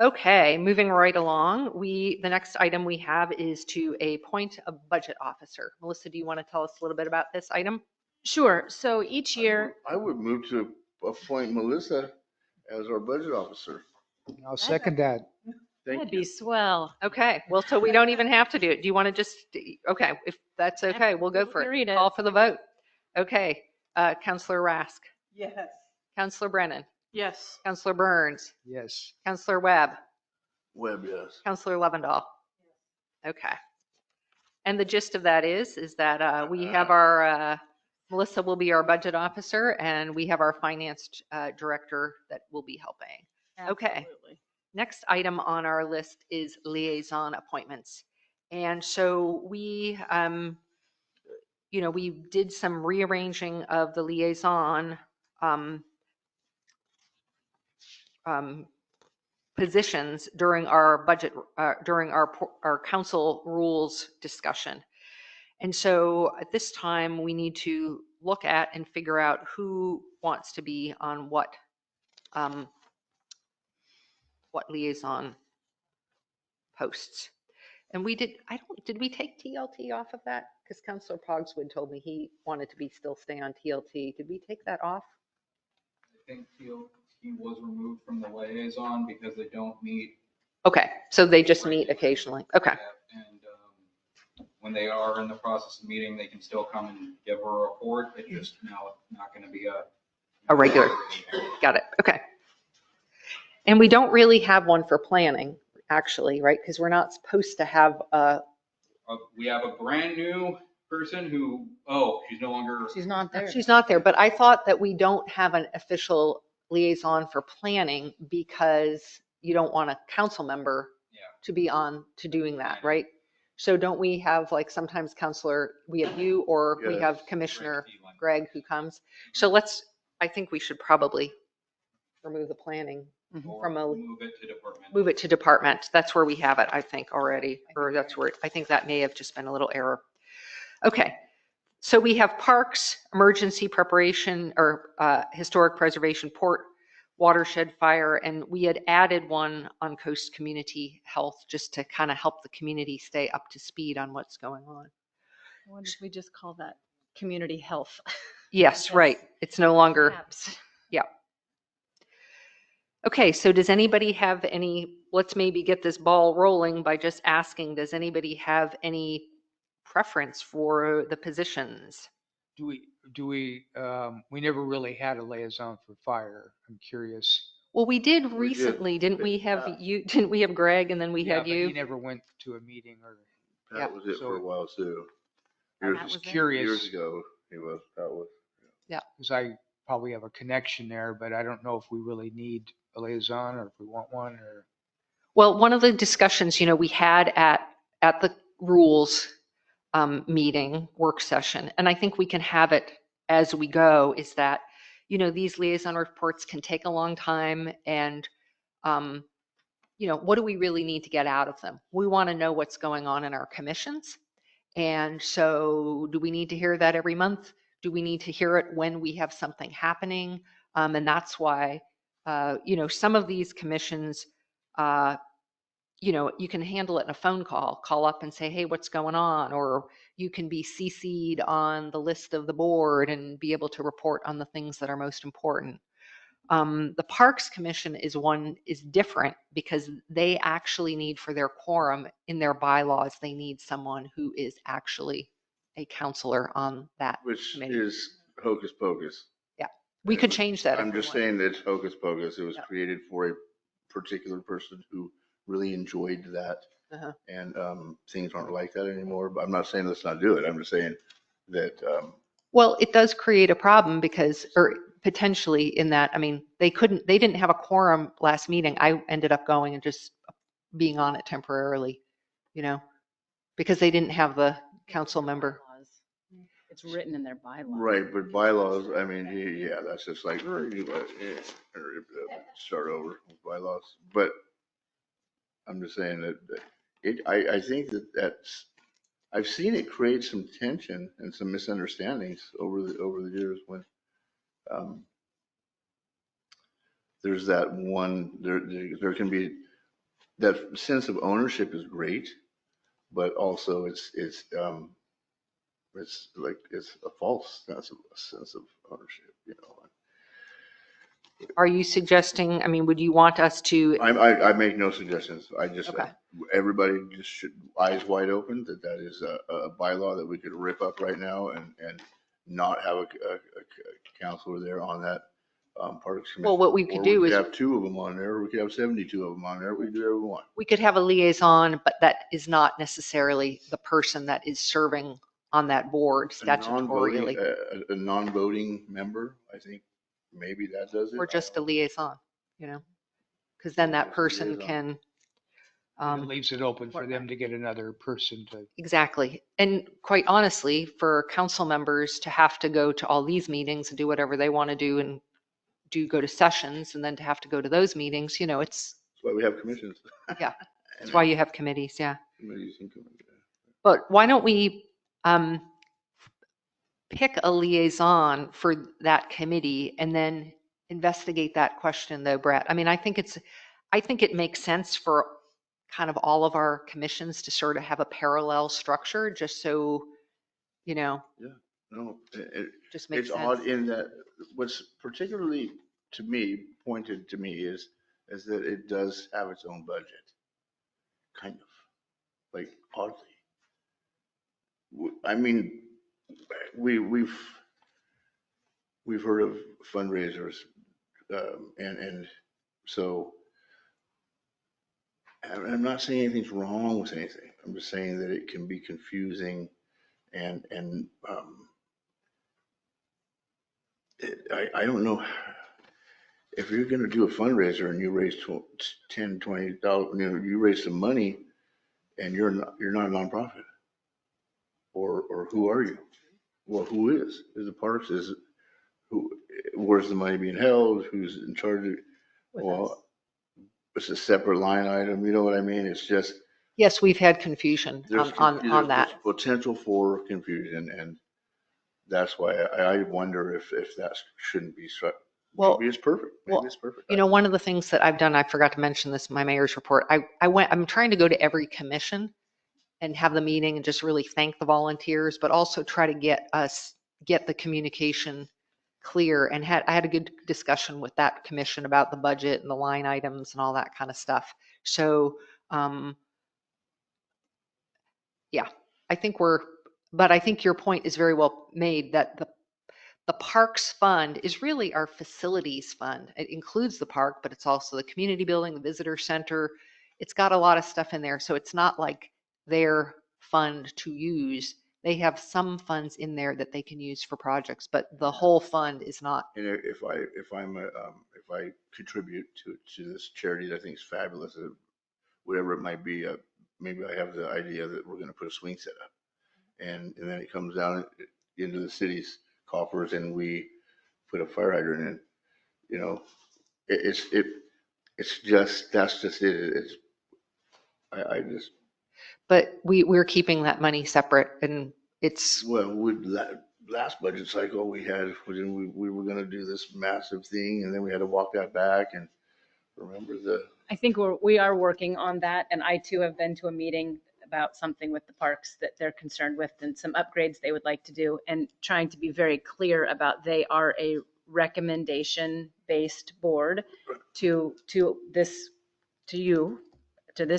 Okay, moving right along, the next item we have is to appoint a budget officer. Melissa, do you want to tell us a little bit about this item? Sure. So each year, I would move to appoint Melissa as our budget officer. I'll second that. Thank that'd you. be swell. Okay, well, so we don't even have to do it. Do you want to just, okay, if that's okay, we'll go for You it. read it. Call for the vote. Okay, Counselor Rask, Yes. Counselor Brennan, Yes. Counselor Burns, Yes. Counselor Webb, Webb, yes. Counselor Lovendall. Okay. And the gist of that is that we have our, Melissa will be our budget officer, and we have our finance director that will be helping. Okay. Absolutely. Next item on our list is liaison appointments. And so we, we did some rearranging of the liaison positions during our budget, during our council rules discussion. And so at this time, we need to look at and figure out who wants to be on what liaison posts. And we did, did we take TLT off of that? Because Councilor Pogswood told me he wanted to still stay on TLT. Did we take that off? I think TLT was removed from the liaison because they don't meet. Okay, so they just meet occasionally. Okay. And when they are in the process of meeting, they can still come and give a report. It's just now not going to be A regular. Got it. Okay. And we don't really have one for planning, actually, right? Because we're not supposed to have We have a brand new person who, she's no longer. She's not there. she's not there, but I thought that we don't have an official liaison for planning because you don't want a council member to be on to doing that, right? So don't we have, like, sometimes we have you, or we Yes. have Commissioner Greg who comes. So I think we should probably remove the planning from Move it to department. move it to department. That's where we have it, I think, already, or that's where, I think that may have just been a little error. Okay, so we have parks, emergency preparation, or historic preservation, port, watershed, fire, and we had added one on coast community health, just to kind of help the community stay up to speed on what's going on. I wonder if we just call that community health. Yes, right. It's no longer, Perhaps. yeah. Okay, so does anybody have let's maybe get this ball rolling by just asking, does anybody have any preference for the positions? We never really had a liaison for fire. I'm curious. Well, we did We did. recently, didn't we have you, didn't we have Greg and then we Yeah, had but he you? never went to a meeting or, That was it for a while too. I was just curious. Years ago, that was. Because I probably have a connection there, but I don't know if we really need a liaison or if we want one or. Well, one of the discussions, we had at the rules meeting, work session, and I think we can have it as we go, is that, these liaison reports can take a long time, and what do we really need to get out of them? We want to know what's going on in our commissions. And so do we need to hear that every month? Do we need to hear it when we have something happening? And that's why, some of these commissions, you can handle it in a phone call up and say, hey, what's going on? Or you can be CC'd on the list of the board and be able to report on the things that are most important. The Parks Commission is different because they actually need, for their quorum in their bylaws, they need someone who is actually a counselor on that Which committee. is hocus pocus. Yeah, we could change that. I'm just saying that it's hocus pocus. It was Yeah. created for a particular person who really enjoyed that. Uh-huh. And things aren't like that anymore. But I'm not saying let's not do it. I'm just saying that Well, it does create a problem because, or potentially in that, I mean, they didn't have a quorum last meeting. I ended up going and just being on it temporarily, because they didn't have the council member. It's written in their bylaws. right, but bylaws, I mean, yeah, that's just like start over with bylaws. But I'm just saying that I think that's I've seen it create some tension and some misunderstandings over the years when there's that one there can be that sense of ownership is great, but also it's like it's a false sense of ownership, Are you suggesting, I mean, would you want us to, I make no suggestions. I just, Okay. everybody just should, eyes wide open, that is a bylaw that we could rip up right now and not have a counselor there on that Parks Commission. Well, what we could do Or we is- could have 2 of them on there, or we could have 72 of them on there. We could do whatever we want. we could have a liaison, but that is not necessarily the person that is serving on that board statutorily. A non-voting member, I think maybe that does it. Or just a liaison, because then that Just a person liaison. can, It leaves it open for them to get another person to. exactly. And quite honestly, for council members to have to go to all these meetings and do whatever they want to do and go to sessions and then to have to go to those meetings, it's, That's why we have commissions. yeah, that's why you have committees, yeah. Committees and committees. But why don't we pick a liaison for that committee and then investigate that question though, Brett? I mean, I think it makes sense for kind of all of our commissions to sort of have a parallel structure, just so, No, just makes it's sense. odd in that what's particularly pointed to me is that it does have its own budget. Kind of, like oddly. I mean, we've heard of fundraisers, and so I'm not saying anything's wrong with anything. I'm just saying that it can be confusing and I don't know if you're going to do a fundraiser and you raise $10, $20, you raise some money and you're not a nonprofit, or who are you? Well, who is the Parks? Where's the money being held? Who's in charge of? Well, it's a separate line item. You know what I mean? It's just. Yes, we've had confusion on that. There's potential for confusion, and that's why I wonder if that shouldn't be struck. Well, Maybe it's perfect. Maybe it's perfect. One of the things that I've done, I forgot to mention this in my mayor's report. I'm trying to go to every commission and have the meeting and just really thank the volunteers, but also try to get the communication clear. And I had a good discussion with that commission about the budget and the line items and all that kind of stuff. So, yeah, I think your point is very well made, that the parks fund is really our facilities fund. It includes the park, but it's also the community building, the visitor center. It's got a lot of stuff in there. So it's not like their fund to use. They have some funds in there that they can use for projects, but the whole fund is not. And if I contribute to this charity that I think is fabulous, whatever it might be, maybe I have the idea that we're going to put a swing set up, and then it comes down into the city's coffers, and we put a fire hydrant in. it's just, that's just it. It's, I just, But we're keeping that money separate and it's, well, last budget cycle, we were gonna do this massive thing and then we had to walk that back and remember I think we are working on that, and I too have been to a meeting about something with the parks that they're concerned with and some upgrades they would like to do, and trying to be very clear about they are a recommendation-based board to this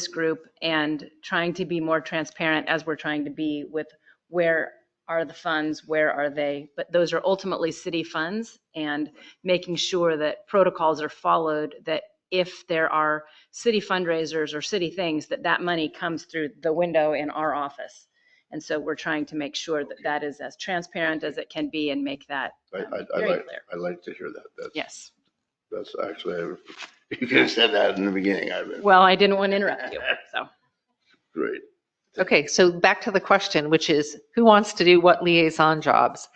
group, and trying to be more transparent as we're trying to be with where are the funds, where are they? But those are ultimately city funds, and making sure that protocols are followed, that if there are city fundraisers or city things, that money comes through the window in our office. And so we're trying to make sure that that is as transparent as it can be and make that very clear. I like to hear that. Yes. That's actually, you could have said that in the beginning. Well, I didn't want to interrupt you, so. Great. okay, so back to the question, which is who wants to do what liaison jobs?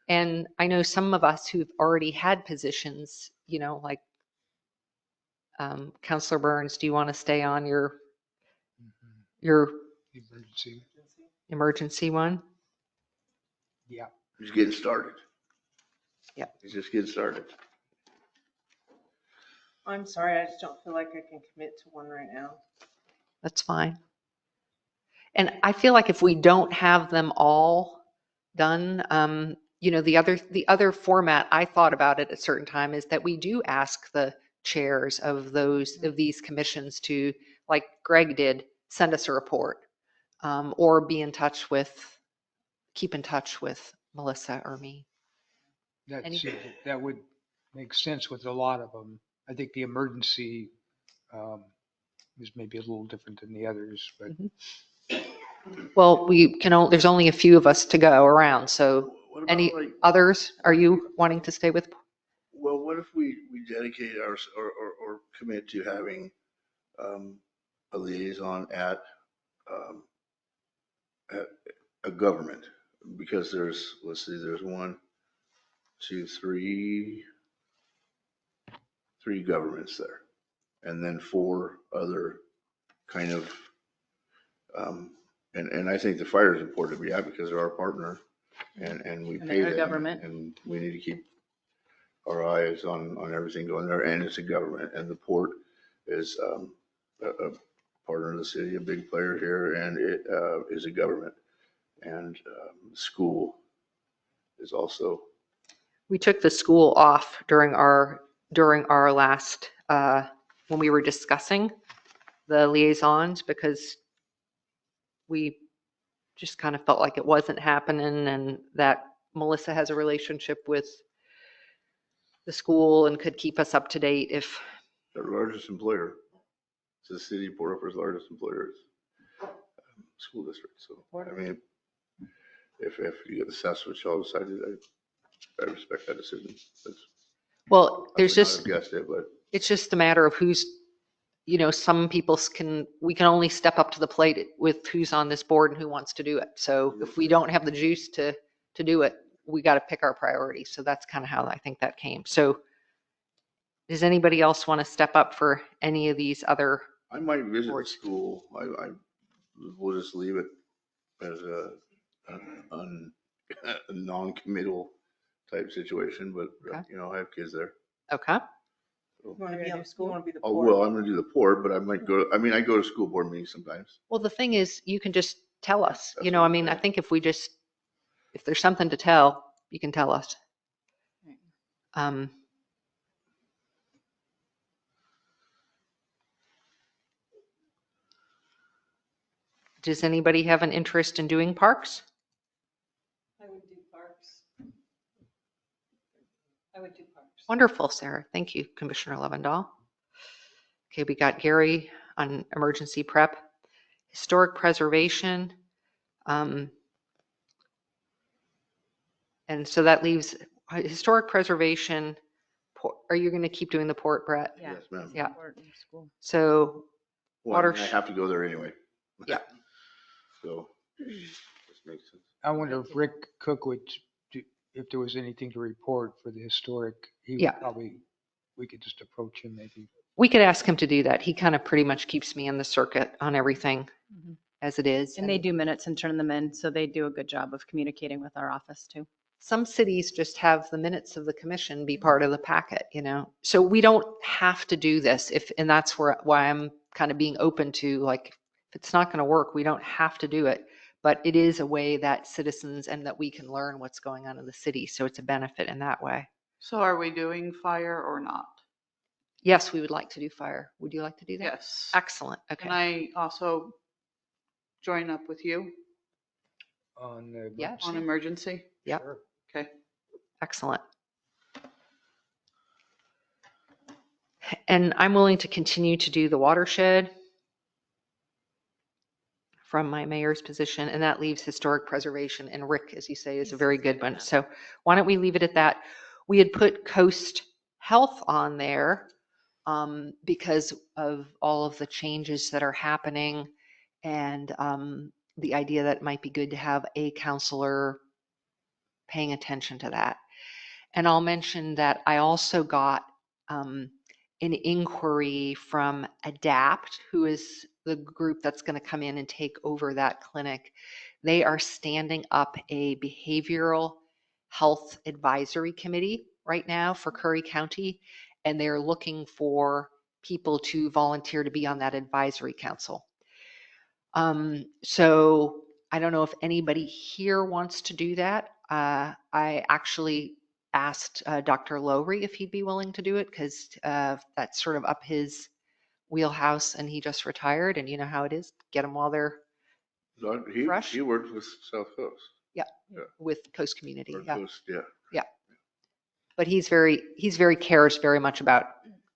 And I know some of us who've already had positions, like Counselor Burns, do you want to stay on your emergency one? Yeah. He's getting started. Yeah. He's just getting started. I'm sorry, I just don't feel like I can commit to one right now. That's fine. And I feel like if we don't have them all done, the other format I thought about at a certain time is that we do ask the chairs of these commissions to, like Greg did, send us a report, or keep in touch with Melissa or me. That would make sense with a lot of them. I think the emergency is maybe a little different than the others, but. Well, there's only a few of us to go around, so any others, are you wanting to stay with? Well, what if we dedicate or commit to having a liaison at a government? Because there's 1, 2, 3 governments there, and then 4 other kind of, and I think the fire is important to be at because they're our partner, and we pay them, government. and we need to keep our eyes on everything going there, and it's a government, and the port is a partner of the city, a big player here, and it is a government, and school is also. We took the school off during our last, when we were discussing the liaisons, because we just kind of felt like it wasn't happening, and that Melissa has a relationship with the school and could keep us up to date if. Their largest employer. It's the city of Port Orford's largest employer is school district. So, I mean, if you get assessed what y'all decided, I respect that decision. Well, there's just. Guessed it, but. It's just a matter of who's, some people we can only step up to the plate with who's on this board and who wants to do it. So if we don't have the juice to do it, we got to pick our priorities. So that's kind of how I think that came. So does anybody else want to step up for any of these other? I might visit the school. We'll just leave it as a non-committal type situation, but okay. I have kids there. Okay. You want to be on the school? Want to be the Oh, board? well, I'm going to do the port, but I might go. I mean, I go to school board meetings sometimes. Well, the thing is, you can just tell us. I think if there's something to tell, you can tell us. Does anybody have an interest in doing parks? I would do parks. Wonderful, Sarah. Thank you, Commissioner Levendahl. Okay, we got Gary on emergency prep, historic preservation. And so that leaves historic preservation. Are you going to keep doing the port, Brett? Yeah. Yes, ma'am. Yeah. So water. I have to go there anyway. Yeah. So this makes sense. I wonder if Rick Cook would, if there was anything to report for the historic, he would Yeah. probably, we could just approach him maybe. We could ask him to do that. He kind of pretty much keeps me in the circuit on everything as it is. And they do minutes and turn them in, so they do a good job of communicating with our office too. Some cities just have the minutes of the commission be part of the packet, you know? So we don't have to do this and that's why I'm kind of being open to, like, if it's not going to work, we don't have to do it. But it is a way that citizens and that we can learn what's going on in the city. So it's a benefit in that way. So are we doing fire or not? Yes, we would like to do fire. Would you like to do that? Yes. Excellent. Okay. Can I also join up with you On the. Yes. on emergency? Yep. Okay. Excellent. And I'm willing to continue to do the watershed from my mayor's position, and that leaves historic preservation. And Rick, as you say, is a very good one. So why don't we leave it at that? We had put Coast Health on there because of all of the changes that are happening and the idea that it might be good to have a counselor paying attention to that. And I'll mention that I also got an inquiry from ADAPT, who is the group that's going to come in and take over that clinic. They are standing up a behavioral health advisory committee right now for Curry County, and they're looking for people to volunteer to be on that advisory council. So I don't know if anybody here wants to do that. I actually asked Dr. Lowry if he'd be willing to do it because that's sort of up his wheelhouse, and he just retired, and you know how it is, get them while they're fresh. He worked with South Coast. Yeah, with Coast Community. Or Yeah. Coast, yeah. Yeah. But cares very much about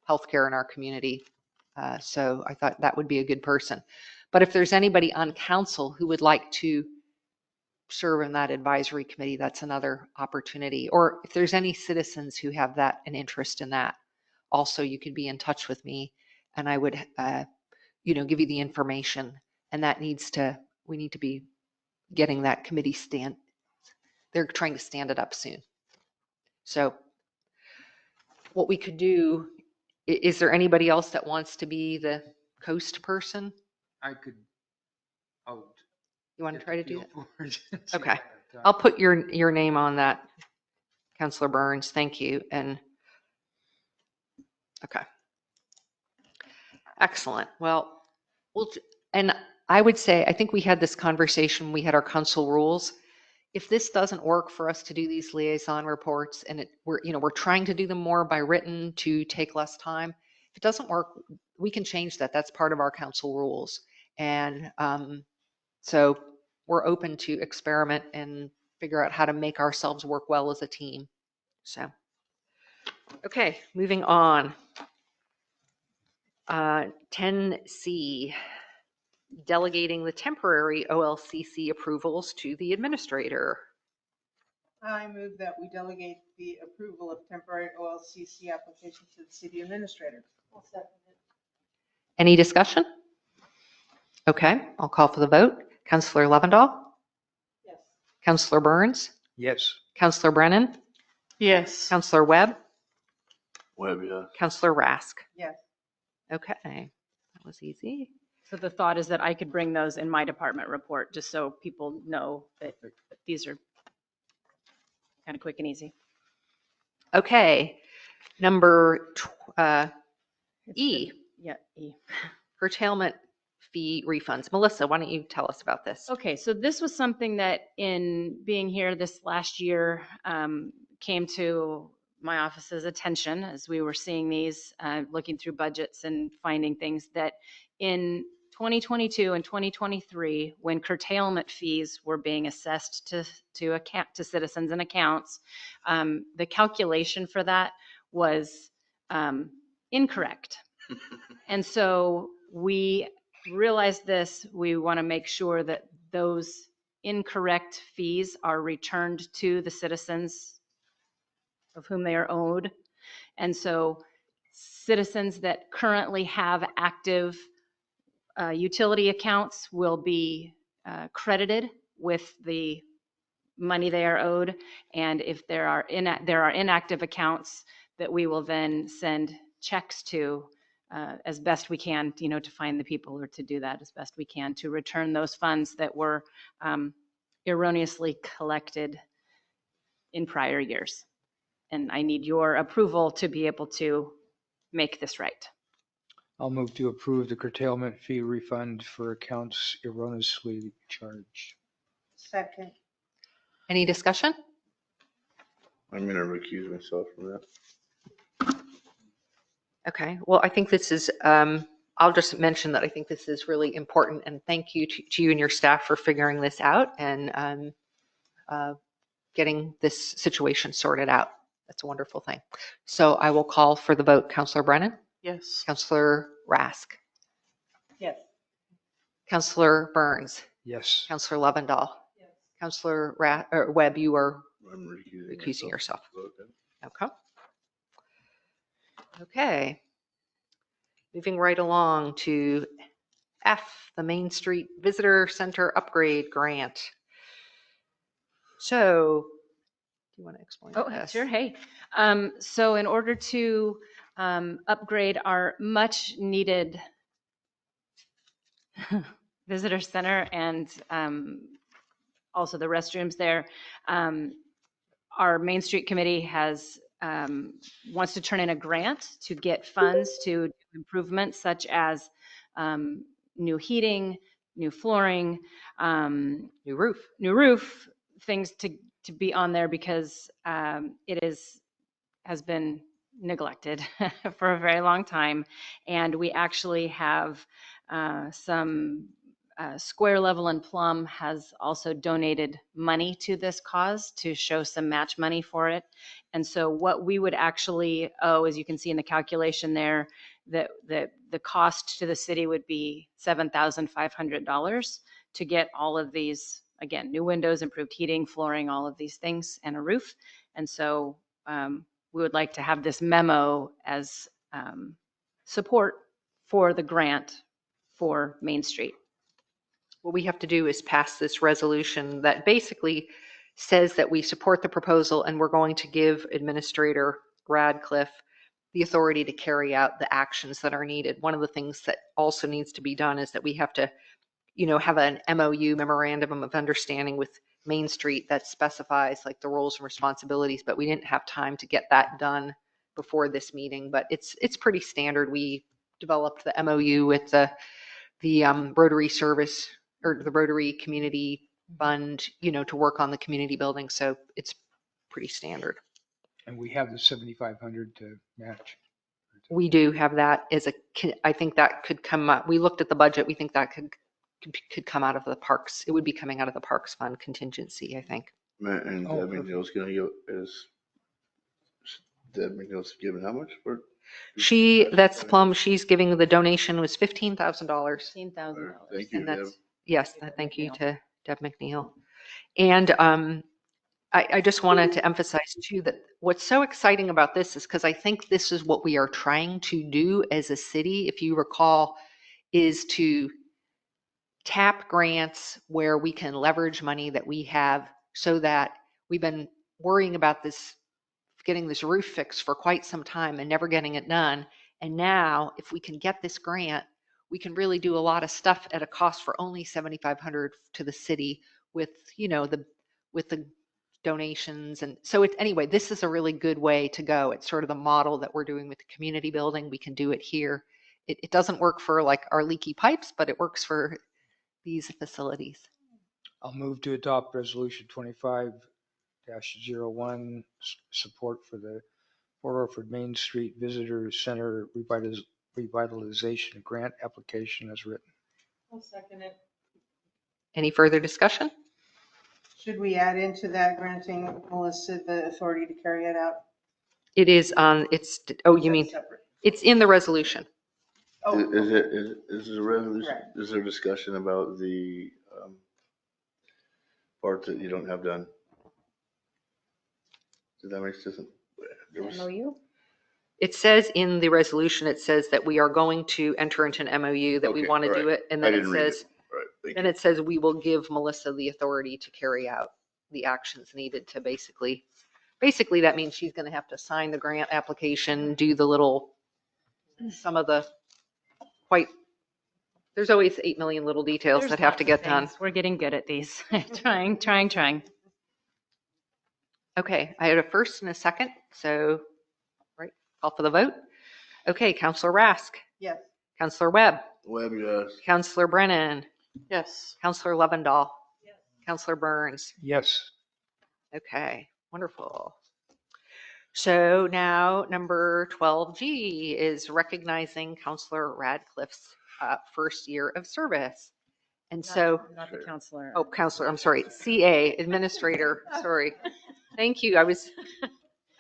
healthcare in our community. So I thought that would be a good person. But if there's anybody on council who would like to serve in that advisory committee, that's another opportunity. Or if there's any citizens who have an interest in that, also you could be in touch with me and I would, give you the information. And we need to be getting that committee they're trying to stand it up soon. So what we could do, is there anybody else that wants to be the coast person? You want to try to do that? Okay. I'll put your name on that, Councilor Burns. Thank you. And okay. Excellent. Well, and I would say, I think we had this conversation, we had our council rules. If this doesn't work for us to do these liaison reports and we're trying to do them more by written to take less time. If it doesn't work, we can change that. That's part of our council rules. And so we're open to experiment and figure out how to make ourselves work well as a team. So, okay, moving on. 10C, delegating the temporary OLCC approvals to the administrator. I move that we delegate the approval of temporary OLCC applications to the city administrator. I'll second it. Any discussion? Okay, I'll call for the vote. Councilor Lovendall? Yes. Councilor Burns? Yes. Councilor Brennan? Yes. Councilor Webb? Webb, yeah. Councilor Rask? Yes. Okay, that was easy. So the thought is that I could bring those in my department report, just so people know that these are kind of quick and easy. Okay, number E. Yeah, E. Curtailment fee refunds. Melissa, why don't you tell us about this? Okay, so this was something that in being here this last year came to my office's attention as we were seeing these, looking through budgets and finding things that in 2022 and 2023, when curtailment fees were being assessed to citizens and accounts, the calculation for that was incorrect. And so we realized this. We want to make sure that those incorrect fees are returned to the citizens of whom they are owed. And so citizens that currently have active utility accounts will be credited with the money they are owed. And if there are inactive accounts, that we will then send checks to as best we can, to find the people or to do that as best we can to return those funds that were erroneously collected in prior years. And I need your approval to be able to make this right. I'll move to approve the curtailment fee refund for accounts erroneously charged. Second. Any discussion? I'm going to recuse myself from that. Okay, well, I think this is, I'll just mention that I think this is really important, and thank you to you and your staff for figuring this out and getting this situation sorted out. That's a wonderful thing. So I will call for the vote. Counselor Brennan? Yes. Counselor Rask? Yes. Counselor Burns? Yes. Counselor Lovendall? Yes. Counselor Webb, you are I'm recusing yourself. Okay. Okay. Okay. Moving right along to F, the Main Street Visitor Center Upgrade Grant. So, do you want to explain this? Sure. Hey. So in order to upgrade our much needed visitor center and also the restrooms there, our Main Street Committee has wants to turn in a grant to get funds to do improvements such as new heating, new flooring, new roof, things to be on there because it has been neglected for a very long time. And we actually have some Square Level and Plum has also donated money to this cause to show some match money for it. And so what we would actually owe, as you can see in the calculation there, that the cost to the city would be $7,500 to get all of these, again, new windows, improved heating, flooring, all of these things, and a roof. And so we would like to have this memo as support for the grant for Main Street. What we have to do is pass this resolution that basically says that we support the proposal and we're going to give Administrator Radcliffe the authority to carry out the actions that are needed. One of the things that also needs to be done is that we have to, have an MOU, Memorandum of Understanding, with Main Street that specifies like the roles and responsibilities, but we didn't have time to get that done before this meeting. But it's pretty standard. We developed the MOU with the Rotary Service or the Rotary Community Fund, to work on the community building. So it's pretty standard. And we have the 7,500 to match. We do have that I think that could come up. We looked at the budget. We think that could come out of the parks. It would be coming out of the Parks Fund contingency, I think. And Deb McNeil's going to give, Deb McNeil's giving how much for? That's Plum. She's giving the donation was $15,000. $15,000. Thank you, And Deb. yes, thank you to Deb McNeil. And I just wanted to emphasize too that what's so exciting about this is because I think this is what we are trying to do as a city, if you recall, is to tap grants where we can leverage money that we have, so that we've been worrying about this, getting this roof fixed for quite some time and never getting it done. And now if we can get this grant, we can really do a lot of stuff at a cost for only $7,500 to the city with, with the donations. And so anyway, this is a really good way to go. It's sort of the model that we're doing with the community building. We can do it here. It doesn't work for like our leaky pipes, but it works for these facilities. I'll move to adopt resolution 25-01, support for the Port Orford Main Street Visitor Center revitalization grant application as written. I'll second it. Any further discussion? Should we add into that granting Melissa the authority to carry it out? It is on, you mean, Separate. it's in the resolution. Oh, Is there a resolution? Correct. Is there discussion about the part that you don't have done? Did that make sense? MOU? It says in the resolution, it says that we are going to enter into an MOU, that we Okay, want to all do right. it. And I then it didn't read says, All right, thank then you. it says we will give Melissa the authority to carry out the actions needed to basically that means she's going to have to sign the grant application, do the some of the quite, there's always 8 million little details There's that have lots to of get done. things. We're getting good at these. Trying. Okay, I had a first and a second, so, right, call for the vote. Okay, Counselor Rask, Yes. Counselor Webb, Webb, yes. Counselor Brennan, Yes. Counselor Lovendall, Counselor Burns. Yes. Okay, wonderful. So now number 12G is recognizing Counselor Radcliffe's first year of service. And so, Not the counselor. oh, Counselor, I'm sorry, CA, Administrator, sorry. Thank you. I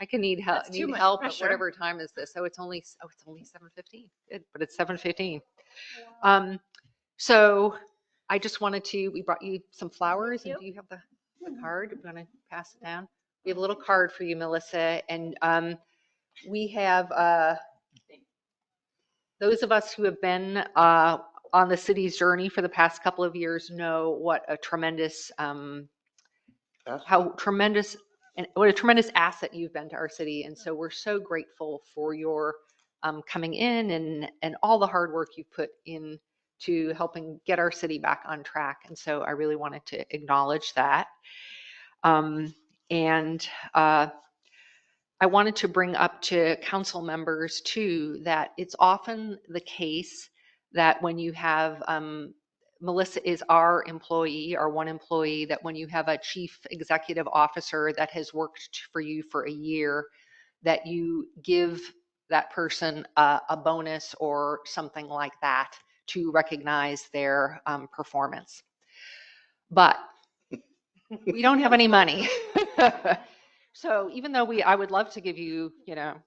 can need help, That's too much at pressure. whatever time is this? Oh, it's only 7:15. Good, but it's 7:15. So I just wanted to, we brought you some flowers, and do you have the card? I'm gonna pass it down. We have a little card for you, Melissa, and we have those of us who have been on the city's journey for the past couple of years know what a tremendous what a tremendous asset you've been to our city. And so we're so grateful for your coming in and all the hard work you've put in to helping get our city back on track. And so I really wanted to acknowledge that. I wanted to bring up to council members too, that it's often the case that when you have, Melissa is our employee, our one employee, that when you have a chief executive officer that has worked for you for a year, that you give that person a bonus or something like that to recognize their performance. But we don't have any money. So even though I would love to give you, $1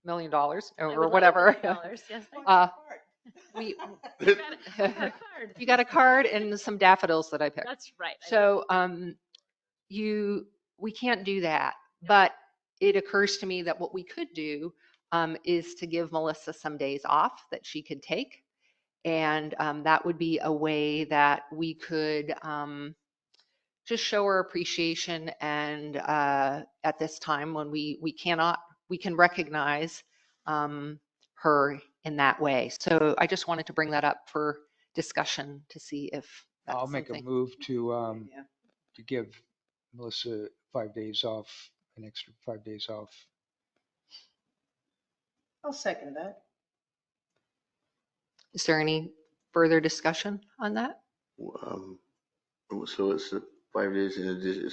million or whatever. Yes, You got a card and some daffodils that I picked. That's right. So we can't do that, but it occurs to me that what we could do is to give Melissa some days off that she could take. And that would be a way that we could just show her appreciation. And at this time when we can recognize her in that way. So I just wanted to bring that up for discussion to see if that's I'll make a something. move to give Melissa 5 days off, an extra 5 days off. I'll second that. Is there any further discussion on that? So it's 5 days in addition.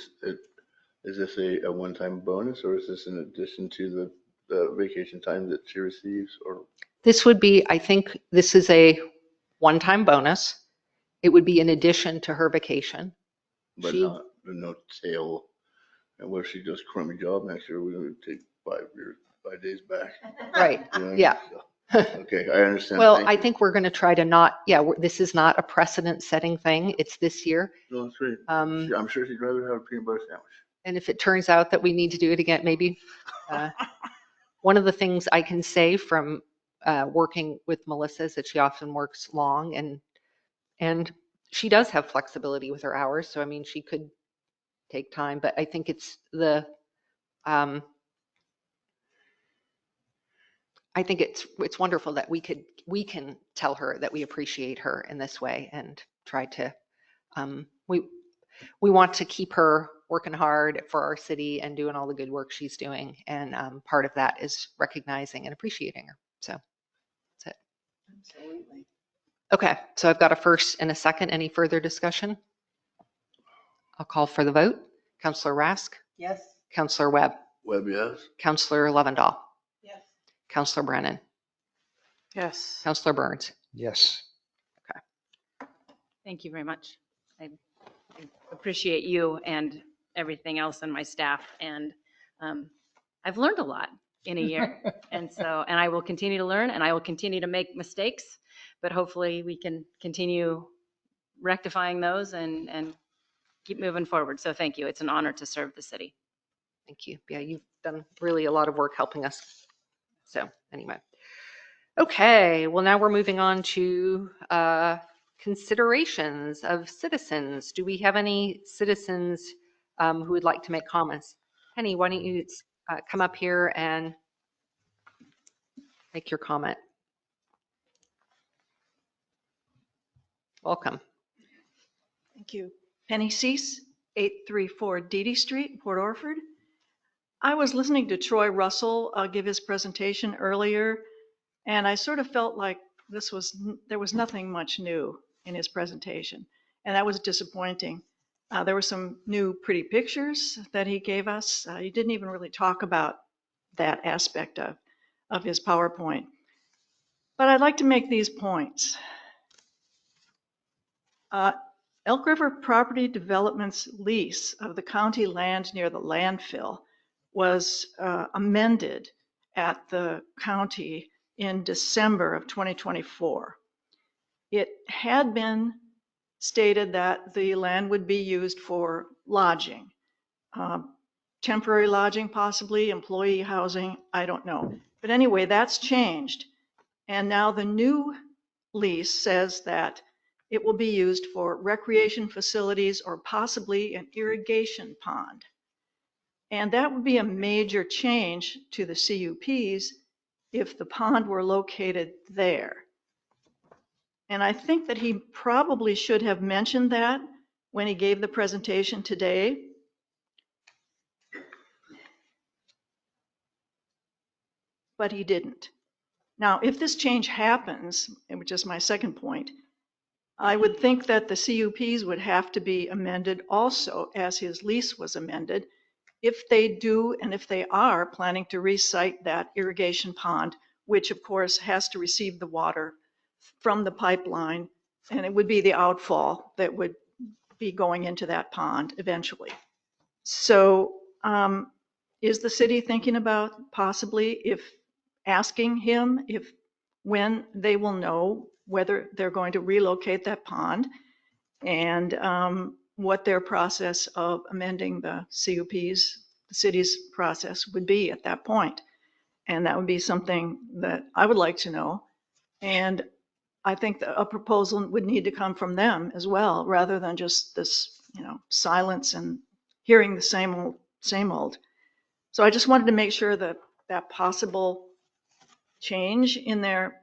Is this a one-time bonus, or is this in addition to the vacation time that she receives? Or This would be, I think this is a one-time bonus. It would be in addition to her vacation. but not no tail? And what if she does a crummy job next year? We're going to take 5 days back. Right. You know what I mean? Yeah. So, okay, I understand. Well, Thank I you. think we're going to try to not, this is not a precedent-setting thing. It's this year. No, that's great. I'm sure she'd rather have a peanut butter sandwich. And if it turns out that we need to do it again, maybe. One of the things I can say from working with Melissa is that she often works long, and she does have flexibility with her hours. So, I mean, she could take time, but I think it's I think it's wonderful that we can tell her that we appreciate her in this way and try to, we want to keep her working hard for our city and doing all the good work she's doing. And part of that is recognizing and appreciating her. So that's it. Absolutely. Okay, so I've got a first and a second. Any further discussion? I'll call for the vote. Counselor Rask, Yes. Counselor Webb, Webb, yes. Counselor Lovendall, Yes. Counselor Brennan, Yes. Counselor Burns. Yes. Thank you very much. I appreciate you and everything else and my staff. And I've learned a lot in a year. And I will continue to learn and I will continue to make mistakes, but hopefully we can continue rectifying those and keep moving forward. So thank you. It's an honor to serve the city. Thank you. Yeah, you've done really a lot of work helping us. So anyway. Okay, well, now we're moving on to considerations of citizens. Do we have any citizens who would like to make comments? Penny, why don't you come up here and make your comment? Welcome. Thank you. Penny Cease, 834 Deedy Street, Port Orford. I was listening to Troy Russell give his presentation earlier, and I sort of felt like there was nothing much new in his presentation, and that was disappointing. There were some new pretty pictures that he gave us. He didn't even really talk about that aspect of his PowerPoint. But I'd like to make these points. Elk River Property Development's lease of the county land near the landfill was amended at the county in December of 2024. It had been stated that the land would be used for lodging, temporary lodging possibly, employee housing, I don't know. But anyway, that's changed. And now the new lease says that it will be used for recreation facilities or possibly an irrigation pond. And that would be a major change to the CUPs if the pond were located there. And I think that he probably should have mentioned that when he gave the presentation today. But he didn't. Now, if this change happens, which is my second point, I would think that the CUPs would have to be amended also as his lease was amended, if they do and if they are planning to resite that irrigation pond, which of course has to receive the water from the pipeline, and it would be the outfall that would be going into that pond eventually. So is the city thinking about possibly asking him when they will know whether they're going to relocate that pond and what their process of amending the CUPs, the city's process would be at that point. And that would be something that I would like to know. And I think that a proposal would need to come from them as well, rather than just this, silence and hearing the same old. So I just wanted to make sure that that possible change in their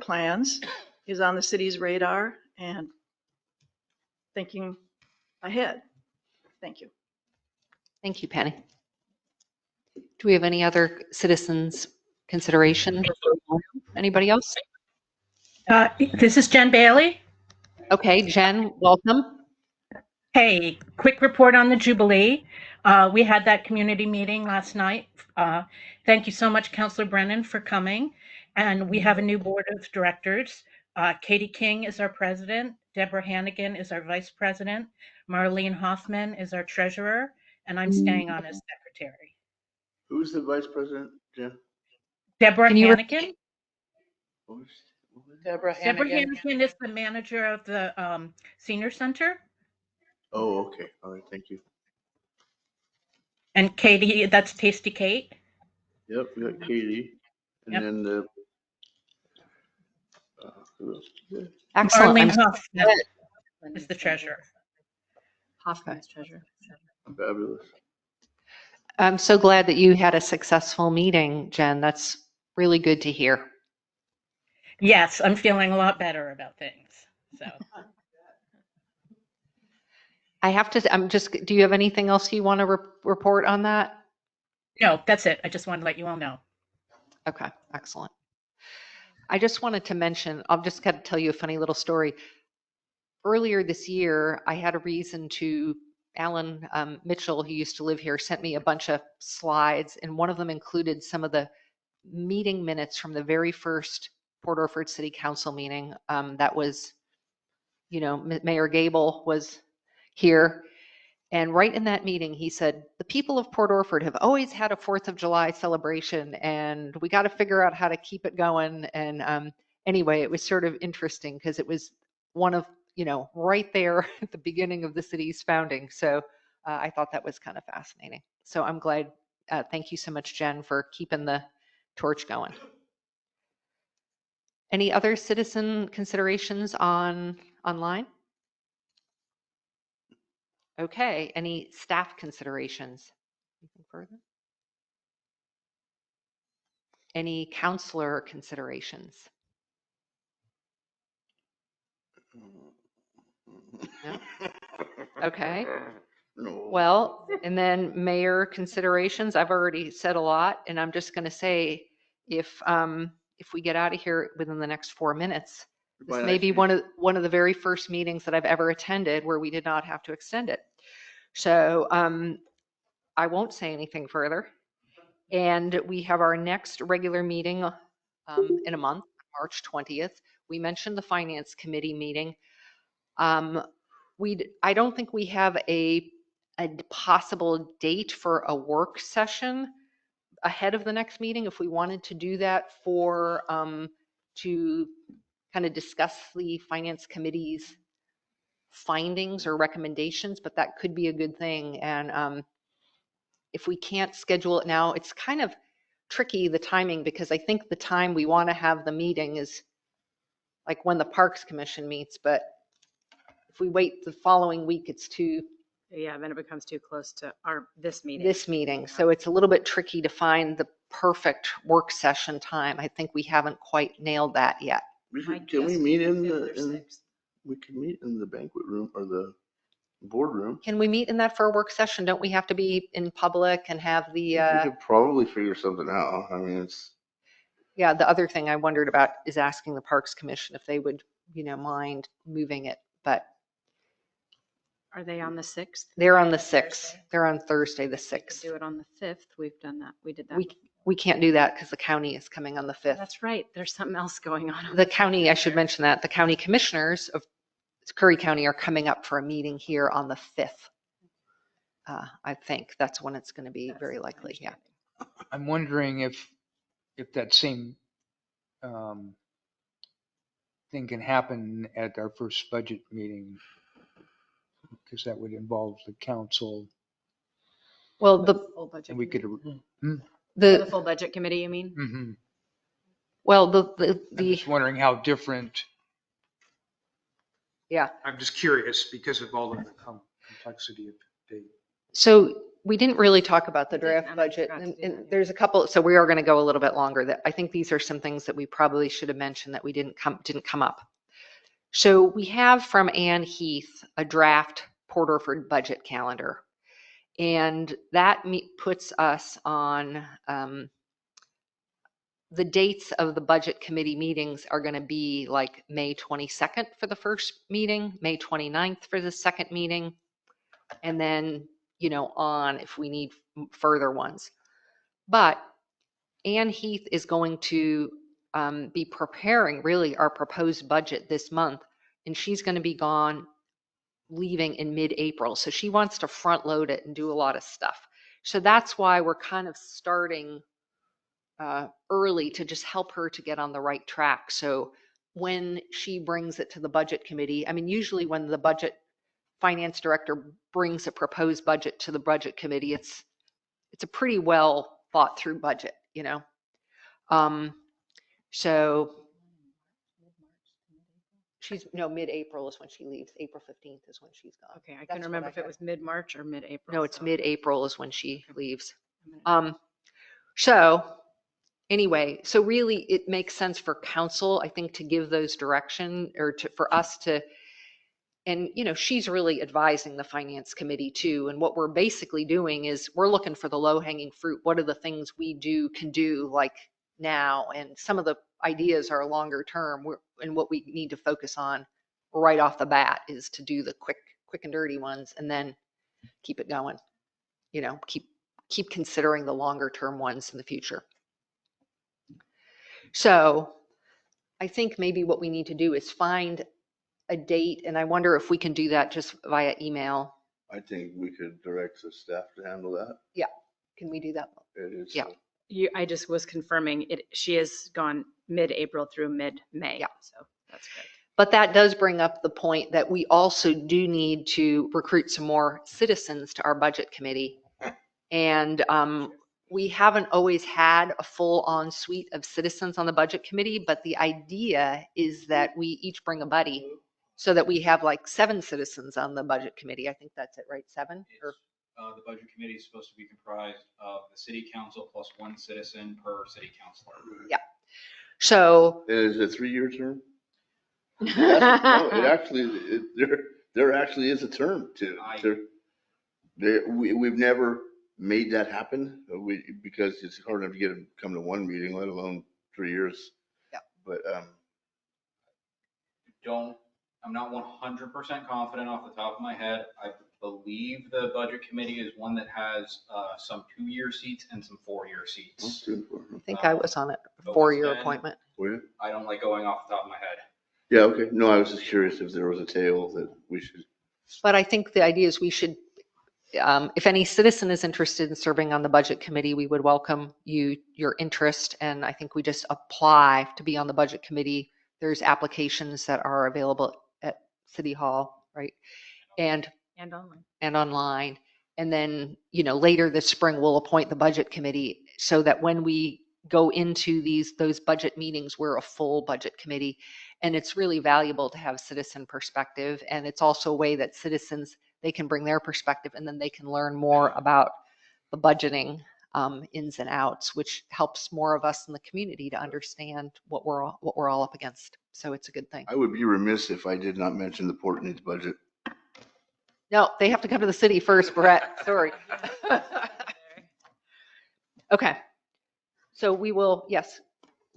plans is on the city's radar and thinking ahead. Thank you. Thank you, Penny. Do we have any other citizens' consideration? Anybody else? This is Jen Bailey. Okay, Jen, welcome. Hey, quick report on the Jubilee. We had that community meeting last night. Thank you so much, Councilor Brennan, for coming. And we have a new board of directors. Katie King is our president. Deborah Hannigan is our vice president. Marlene Hoffman is our treasurer. And I'm staying on as secretary. Who's the vice president, Jen? Deborah Hannigan. Deborah Deborah Hannigan. Hannigan is the manager of the senior center. Oh, okay. All right. Thank you. And Katie, that's Tasty Kate. Yep, we got Katie. And Yep. then the Excellent. Marlene Hoffman is the treasurer. Hoffman's treasurer. Fabulous. I'm so glad that you had a successful meeting, Jen. That's really good to hear. Yes, I'm feeling a lot better about things. So I have to, do you have anything else you want to report on that? no, that's it. I just wanted to let you all know. Okay, excellent. I just wanted to mention, I'll just kind of tell you a funny little story. Earlier this year, I had a reason to, Alan Mitchell, who used to live here, sent me a bunch of slides, and one of them included some of the meeting minutes from the very first Port Orford City Council meeting. That was, Mayor Gable was here. And right in that meeting, he said, the people of Port Orford have always had a 4th of July celebration, and we got to figure out how to keep it going. And anyway, it was sort of interesting because it was one of, right there at the beginning of the city's founding. So I thought that was kind of fascinating. So I'm glad. Thank you so much, Jen, for keeping the torch going. Any other citizen considerations online? Okay, any staff considerations? Anything further? Any counselor considerations? No? Okay. No. Well, and then mayor considerations, I've already said a lot, and I'm just going to say, if we get out of here within the next 4 minutes, this Might may be actually- one of the very first meetings that I've ever attended where we did not have to extend it. So I won't say anything further. And we have our next regular meeting in a month, March 20th. We mentioned the finance committee meeting. I don't think we have a possible date for a work session ahead of the next meeting. If we wanted to do that for to kind of discuss the finance committee's findings or recommendations, but that could be a good thing. And if we can't schedule it now, it's kind of tricky, the timing, because I think the time we want to have the meeting is like when the Parks Commission meets, but if we wait the following week, it's too, Yeah, then it becomes too close to this meeting. this meeting. So it's a little bit tricky to find the perfect work session time. I think we haven't quite nailed that yet. Can we meet we can meet in the banquet room or the boardroom? Can we meet in that for a work session? Don't we have to be in public and have the, We could probably figure something out. I mean, it's, yeah, the other thing I wondered about is asking the Parks Commission if they would, mind moving it, but Are they on the 6th? they're on the 6th. They're on Thursday, the We could 6th. do it on the 5th. We've done that. We did that. We can't do that because the county is coming on the 5th. That's right. There's something else going on. The county, I should mention that, the county commissioners of Curry County are coming up for a meeting here on the 5th. I think that's when it's going to be very likely, yeah. I'm wondering if that same thing can happen at our first budget meeting, because that would involve the council. Well, the Full budget. And we could, The full budget committee, you mean? Mhm. well, I'm just wondering how different. Yeah. I'm just curious because of all of the complexity of the. So we didn't really talk about the We didn't, draft and I budget, forgot to and do that, yeah. there's a couple, so we are going to go a little bit longer. That I think these are some things that we probably should have mentioned that we didn't come up. So we have from Ann Heath a draft Port Orford budget calendar, and that puts us on the dates of the budget committee meetings are going to be like May 22nd for the first meeting, May 29th for the second meeting, and then, on if we need further ones. But Ann Heath is going to be preparing really our proposed budget this month, and she's going to be leaving in mid-April. So she wants to front load it and do a lot of stuff. So that's why we're kind of starting early to just help her to get on the right track. So when she brings it to the budget committee, I mean, usually when the budget finance director brings a proposed budget to the budget committee, it's a pretty well thought through budget, So mid-April is when she leaves. April 15th is when she's gone. Okay, I couldn't remember if it was mid-March or mid-April. No, it's so- mid-April is when she leaves. So anyway, so really it makes sense for council, I think, to give those direction or for us to, and she's really advising the finance committee too. And what we're basically doing is we're looking for the low hanging fruit. What are the things we can do like now? And some of the ideas are longer term, and what we need to focus on right off the bat is to do the quick and dirty ones and then keep it going, keep considering the longer term ones in the future. So I think maybe what we need to do is find a date, and I wonder if we can do that just via email. I think we could direct the staff to handle that. Yeah. Can we do that? It is. Yeah. I just was confirming it. She is gone mid-April through mid-May. Yeah. So that's good. But that does bring up the point that we also do need to recruit some more citizens to our budget committee. And we haven't always had a full-on suite of citizens on the budget committee, but the idea is that we each bring a buddy so that we have like 7 citizens on the budget committee. I think that's it, right? 7? Or The budget committee is supposed to be comprised of the city council plus 1 citizen per city councilor. Yeah. So Is it a 3-year term? No, it actually, there actually is a term we've never made that happen. Because it's hard enough to get them to come to one meeting, let alone 3 years. Yeah. But, I'm not 100% confident off the top of my head. I believe the budget committee is one that has some 2-year seats and some 4-year seats. I think I was on it, a 4-year appointment. were you? I don't like going off the top of my head. Yeah, okay. No, I was just curious if there was a tail that we should. But I think the idea is we should, if any citizen is interested in serving on the budget committee, we would welcome your interest. And I think we just apply to be on the budget committee. There's applications that are available at City Hall, right? And online. And then, later this spring, we'll appoint the budget committee so that when we go into those budget meetings, we're a full budget committee. And it's really valuable to have citizen perspective. And it's also a way that citizens, they can bring their perspective and then they can learn more about the budgeting ins and outs, which helps more of us in the community to understand what we're all up against. So it's a good thing. I would be remiss if I did not mention the Port Needs budget. No, they have to come to the city first, Brett. Sorry. Okay. So we will, yes,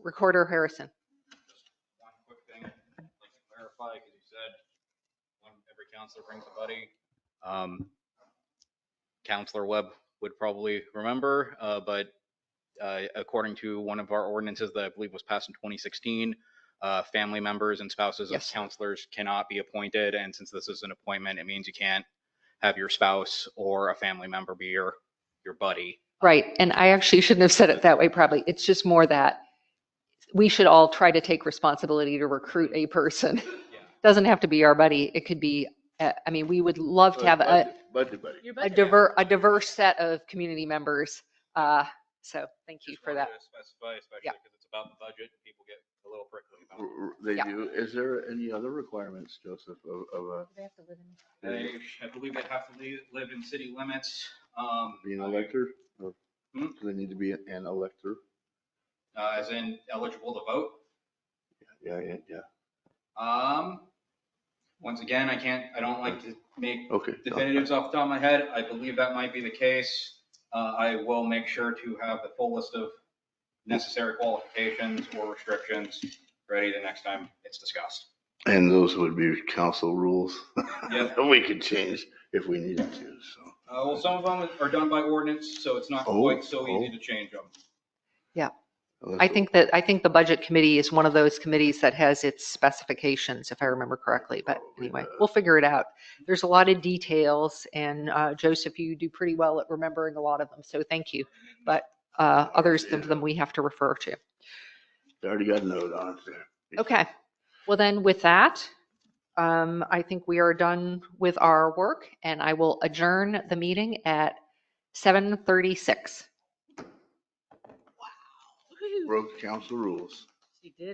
Recorder Harrison. One quick thing I'd like to clarify, because you said every counselor brings a buddy. Counselor Webb would probably remember, but according to one of our ordinances that I believe was passed in 2016, family members and spouses of counselors cannot be appointed. And since this is an appointment, it means you can't have your spouse or a family member be your buddy. Right. And I actually shouldn't have said it that way, probably. It's just more that we should all try to take responsibility to recruit a person. Doesn't have to be our buddy. It could be, we would love to have a diverse set of community members. So thank you for that. Specify, especially because it's about the budget, and people get a little prickly about it. They do. Is there any other requirements, Joseph, of They have to live in. I believe they have to live in city limits. being an elector? Or do they need to be an elector? As in eligible to vote. Yeah. Once again, I don't like to make Okay. definitives off the top of my head. I believe that might be the case. I will make sure to have the full list of necessary qualifications or restrictions ready the next time it's discussed. And those would be council rules. Yep. We could change if we needed to, so. Well, some of them are done by ordinance, so it's not quite so easy to change them. Yeah. I think the budget committee is one of those committees that has its specifications, if I remember correctly. But anyway, we'll figure it out. There's a lot of details, and Joseph, you do pretty well at remembering a lot of them, so thank you. But others of them we have to refer to. I already got a note on it there. Okay. Well, then with that, I think we are done with our work, and I will adjourn the meeting at 7:36. Broke council rules. She did.